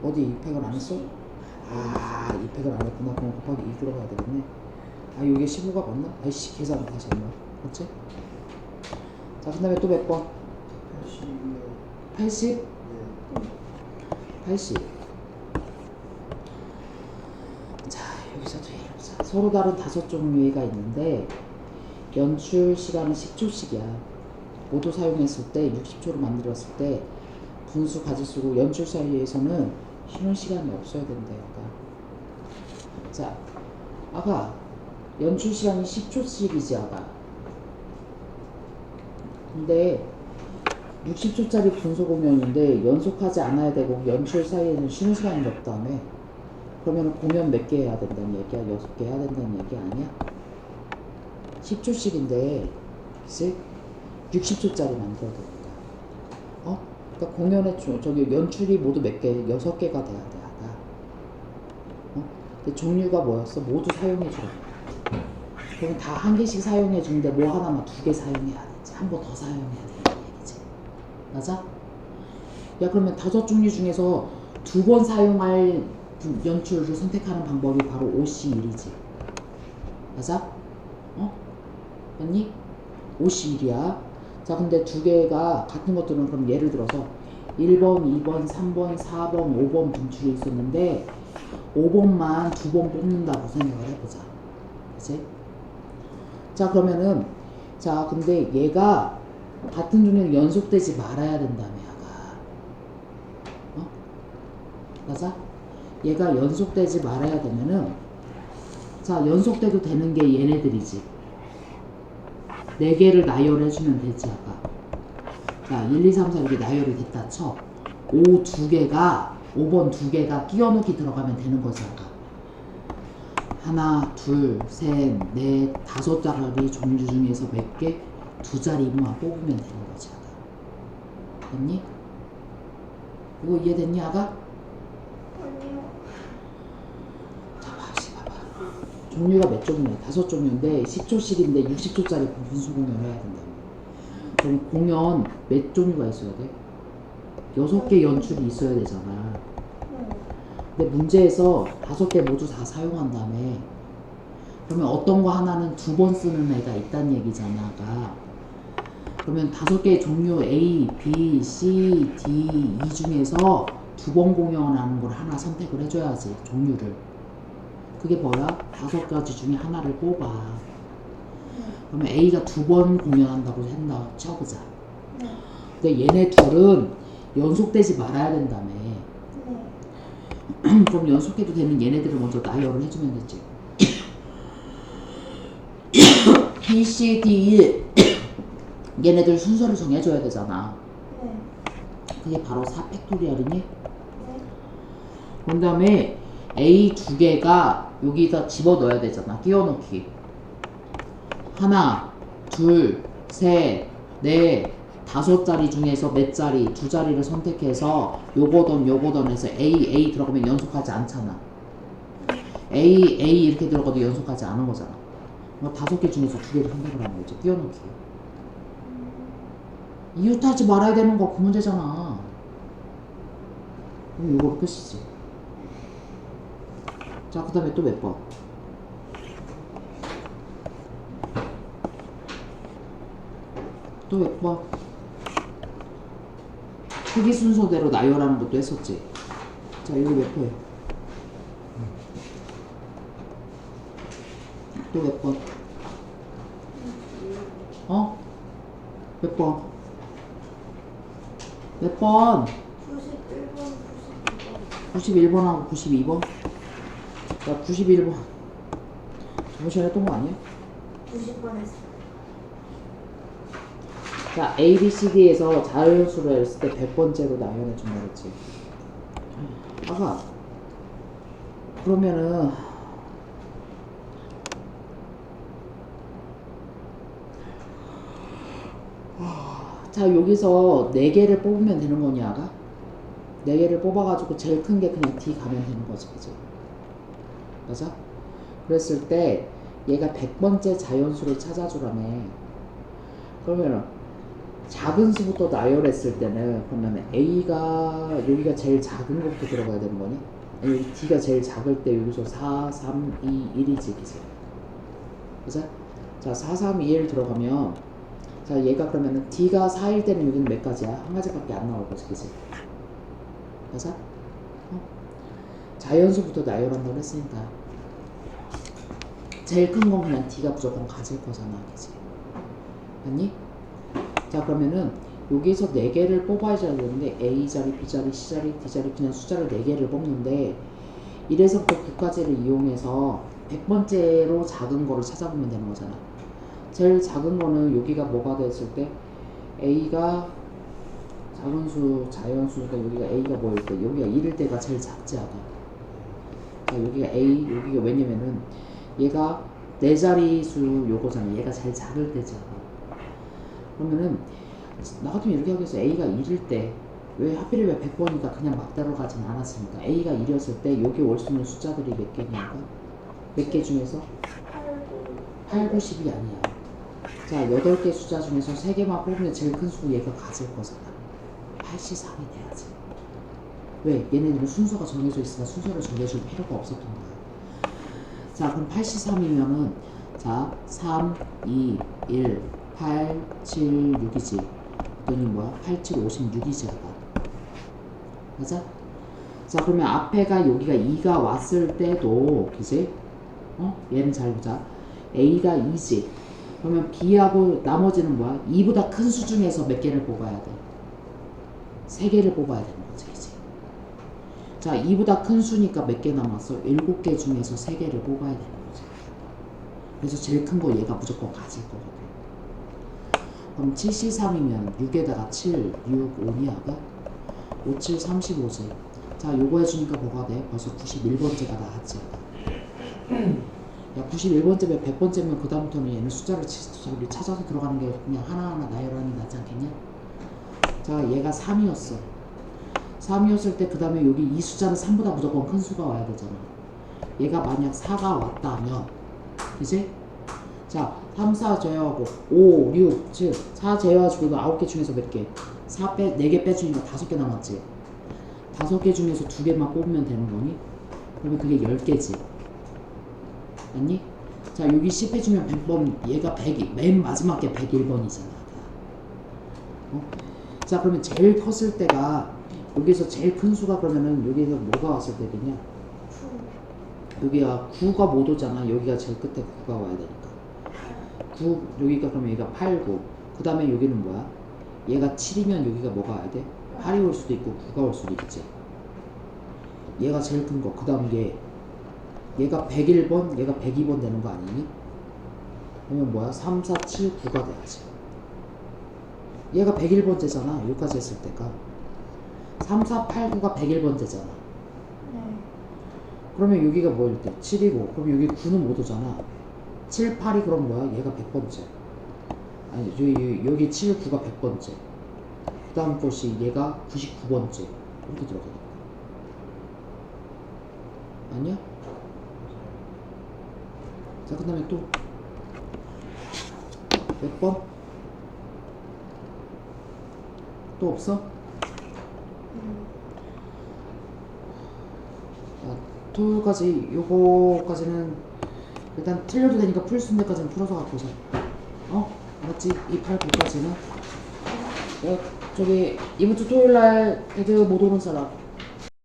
어디 2팩을 안 했어? 아, 2팩을 안 했구나. 그럼 곱하기 2 들어가야 되겠네. 아, 여기에 15가 맞나? 아이씨, 계산 다시 한번. 그렇지? 자, 그 다음에 또 몇 번? 80이요. 80? 네. 80. 자, 여기서도 해보자. 서로 다른 5종류가 있는데 연출 시간은 10초씩이야. 모두 사용했을 때 60초로 만들었을 때 분수 가지수고 연출 사이에서는 쉬는 시간이 없어야 된대. 자, 아가 연출 시간이 10초씩이지 아가. 근데 60초짜리 분수 공연인데 연속하지 않아야 되고 연출 사이에는 쉬는 시간이 없다며. 그러면 공연 몇 개 해야 된다는 얘기야? 6개 해야 된다는 얘기 아니야? 10초씩인데 그치? 60초짜리 만들어야 되니까. 그러니까 공연의 저기 연출이 모두 몇 개? 6개가 돼야 돼 아가. 근데 종류가 뭐였어? 모두 사용해주라. 그럼 다 한 개씩 사용해주는데 뭐 하나만 2개 사용해야 되지. 한 번 더 사용해야 된다는 얘기지. 맞아? 야, 그러면 5종류 중에서 2번 사용할 연출을 선택하는 방법이 바로 OC1이지. 맞아? 맞니? OC1이야. 자, 근데 2개가 같은 것들은 그럼 예를 들어서 1번, 2번, 3번, 4번, 5번 분출이 있었는데 5번만 2번 뽑는다고 생각을 해보자. 그치? 자, 그러면은 자, 근데 얘가 같은 종류는 연속되지 말아야 된다며 아가. 맞아? 얘가 연속되지 말아야 되면은 자, 연속돼도 되는 게 얘네들이지. 4개를 나열해주면 되지 아가. 자, 1, 2, 3, 4 이렇게 나열이 됐다 쳐. 5 2개가 5번 2개가 끼워넣기 들어가면 되는 거지 아가. 하나, 둘, 셋, 넷, 5자리 종류 중에서 몇 개? 2자리만 뽑으면 되는 거지 아가. 됐니? 이거 이해됐니 아가? 아니요. 자, 봐봐. 종류가 몇 종류야? 5종류인데 10초씩인데 60초짜리 분수 공연을 해야 된다. 그럼 공연 몇 종류가 있어야 돼? 6개 연출이 있어야 되잖아. 근데 문제에서 5개 모두 다 사용한다며. 그러면 어떤 거 하나는 2번 쓰는 애가 있다는 얘기잖아 아까. 그러면 5개의 종류 A, B, C, D, E 중에서 2번 공연하는 걸 하나 선택을 해줘야지. 종류를. 그게 뭐야? 5가지 중에 하나를 뽑아. 그러면 A가 2번 공연한다고 한다 쳐보자. 근데 얘네 둘은 연속되지 말아야 된다며. 그럼 연속해도 되는 얘네들을 먼저 나열을 해주면 되지. B, C, D, 얘네들 순서를 정해줘야 되잖아. 그게 바로 4팩토리얼이니? 그런 다음에 A 2개가 여기다 집어넣어야 되잖아. 끼워넣기. 하나, 둘, 셋, 넷, 5자리 중에서 몇 자리, 2자리를 선택해서 요거던 해서 A 들어가면 연속하지 않잖아. A 이렇게 들어가도 연속하지 않은 거잖아. 5개 중에서 2개를 선택을 하는 거지. 끼워넣기. 이웃하지 말아야 되는 거 그 문제잖아. 그럼 요거로 끝이지. 자, 그 다음에 또 몇 번? 또 몇 번? 크기 순서대로 나열하는 것도 했었지. 자, 여기 몇 번? 또 몇 번? 몇 번? 몇 번? 91번, 91번하고 92번? 야, 91번. 저번 시간에 했던 거 아니야? 90번 했어. 자, A, B, C, D에서 자연수를 했을 때 100번째로 나열해 준다 그랬지. 아가, 그러면은 자, 여기서 4개를 뽑으면 되는 거냐, 아가? 4개를 뽑아가지고 제일 큰 게 그냥 D 가면 되는 거지, 그지? 맞아? 그랬을 때 얘가 100번째 자연수를 찾아주라며. 그러면 작은 수부터 나열했을 때는 그러면 A가 여기가 제일 작은 것부터 들어가야 되는 거니? 아니 여기 D가 제일 작을 때 여기서 4, 3, 2, 1이지, 그지? 그죠? 자, 4, 3, 2, 1 들어가면 자, 얘가 그러면은 D가 4일 때는 여기는 몇 가지야? 한 가지밖에 안 나올 거지, 그지? 맞아? 자연수부터 나열한다고 했으니까 제일 큰 건 그냥 D가 무조건 가질 거잖아, 그지? 맞니? 자, 그러면은 여기서 4개를 뽑아야 되는데 A 자리, B 자리, C 자리, D 자리 그냥 숫자를 4개를 뽑는데 1에서부터 9까지를 이용해서 100번째로 작은 거를 찾아보면 되는 거잖아. 제일 작은 거는 여기가 뭐가 됐을 때 A가 작은 수, 자연수니까 여기가 A가 뭐일 때 여기가 1일 때가 제일 작지 않아. 자, 여기가 A, 여기가 왜냐면은 얘가 4자리수 요거잖아. 얘가 제일 작을 때잖아. 그러면은 나 같으면 이렇게 하겠어. A가 1일 때 왜 하필이면 100번이니까 그냥 막 들어가진 않았으니까 A가 1이었을 때 여기 올 수 있는 숫자들이 몇 개냐고? 몇 개 중에서? 8, 9, 10이 아니야. 자, 8개 숫자 중에서 3개만 뽑으면 제일 큰 수 얘가 가질 거잖아. 83이 돼야지. 왜? 얘네들은 순서가 정해져 있으니까 순서를 정해줄 필요가 없었던 거야. 자, 그럼 83이면은 자, 3, 2, 1, 8, 7, 6이지. 그랬더니 뭐야? 8, 7, 56이지. 맞아? 자, 그러면 앞에가 여기가 2가 왔을 때도 그지? 얘는 잘 보자. A가 2지. 그러면 B하고 나머지는 뭐야? 2보다 큰 수 중에서 몇 개를 뽑아야 돼? 3개를 뽑아야 되는 거지, 그지? 자, 2보다 큰 수니까 몇 개 남았어? 7개 중에서 3개를 뽑아야 되는 거지. 그래서 제일 큰 거 얘가 무조건 가질 거거든. 그럼 73이면 6에다가 7, 6, 5니아가? 5, 7, 35지. 자, 요거 해주니까 뭐가 돼? 벌써 91번째가 나왔지. 야, 91번째면 100번째면 그 다음부터는 얘는 숫자를 찾아서 들어가는 게 그냥 하나하나 나열하는 게 낫지 않겠냐? 자, 얘가 3이었어. 3이었을 때 그 다음에 여기 이 숫자는 3보다 무조건 큰 수가 와야 되잖아. 얘가 만약 4가 왔다면 그치? 자, 3, 4 제외하고 5, 6, 7 4 제외하고 이거 9개 중에서 몇 개? 4개 빼주니까 5개 남았지. 5개 중에서 2개만 뽑으면 되는 거니? 그러면 그게 10개지. 맞니? 자, 여기 10 해주면 100번, 얘가 100, 맨 마지막 게 101번이잖아. 자, 그러면 제일 컸을 때가 여기서 제일 큰 수가 그러면은 여기서 뭐가 왔을 때겠냐? 여기가 9가 못 오잖아. 여기가 제일 끝에 9가 와야 되니까. 9, 여기가 그러면 여기가 8, 9. 그 다음에 여기는 뭐야? 얘가 7이면 여기가 뭐가 와야 돼? 8이 올 수도 있고 9가 올 수도 있겠지. 얘가 제일 큰 거. 그 다음 얘가 101번, 얘가 102번 되는 거 아니니? 그러면 뭐야? 3, 4, 7, 9가 돼야지. 얘가 101번째잖아. 여기까지 했을 때가. 3, 4, 8, 9가 101번째잖아. 네. 그러면 여기가 뭐일 때? 7이고, 그럼 여기 9는 못 오잖아. 7, 8이 그럼 뭐야? 얘가 100번째. 아니, 여기 7, 9가 100번째. 그 다음 것이 얘가 99번째. 이렇게 들어가는 거야. 아니야? 자, 그 다음에 또 몇 번? 또 없어? 자, 토요일까지 요거까지는 일단 틀려도 되니까 풀 수 있는 데까지는 풀어서 갖고 오자. 알았지? 이 8, 9까지는. 저기 이번 주 토요일날 애들 못 오는 사람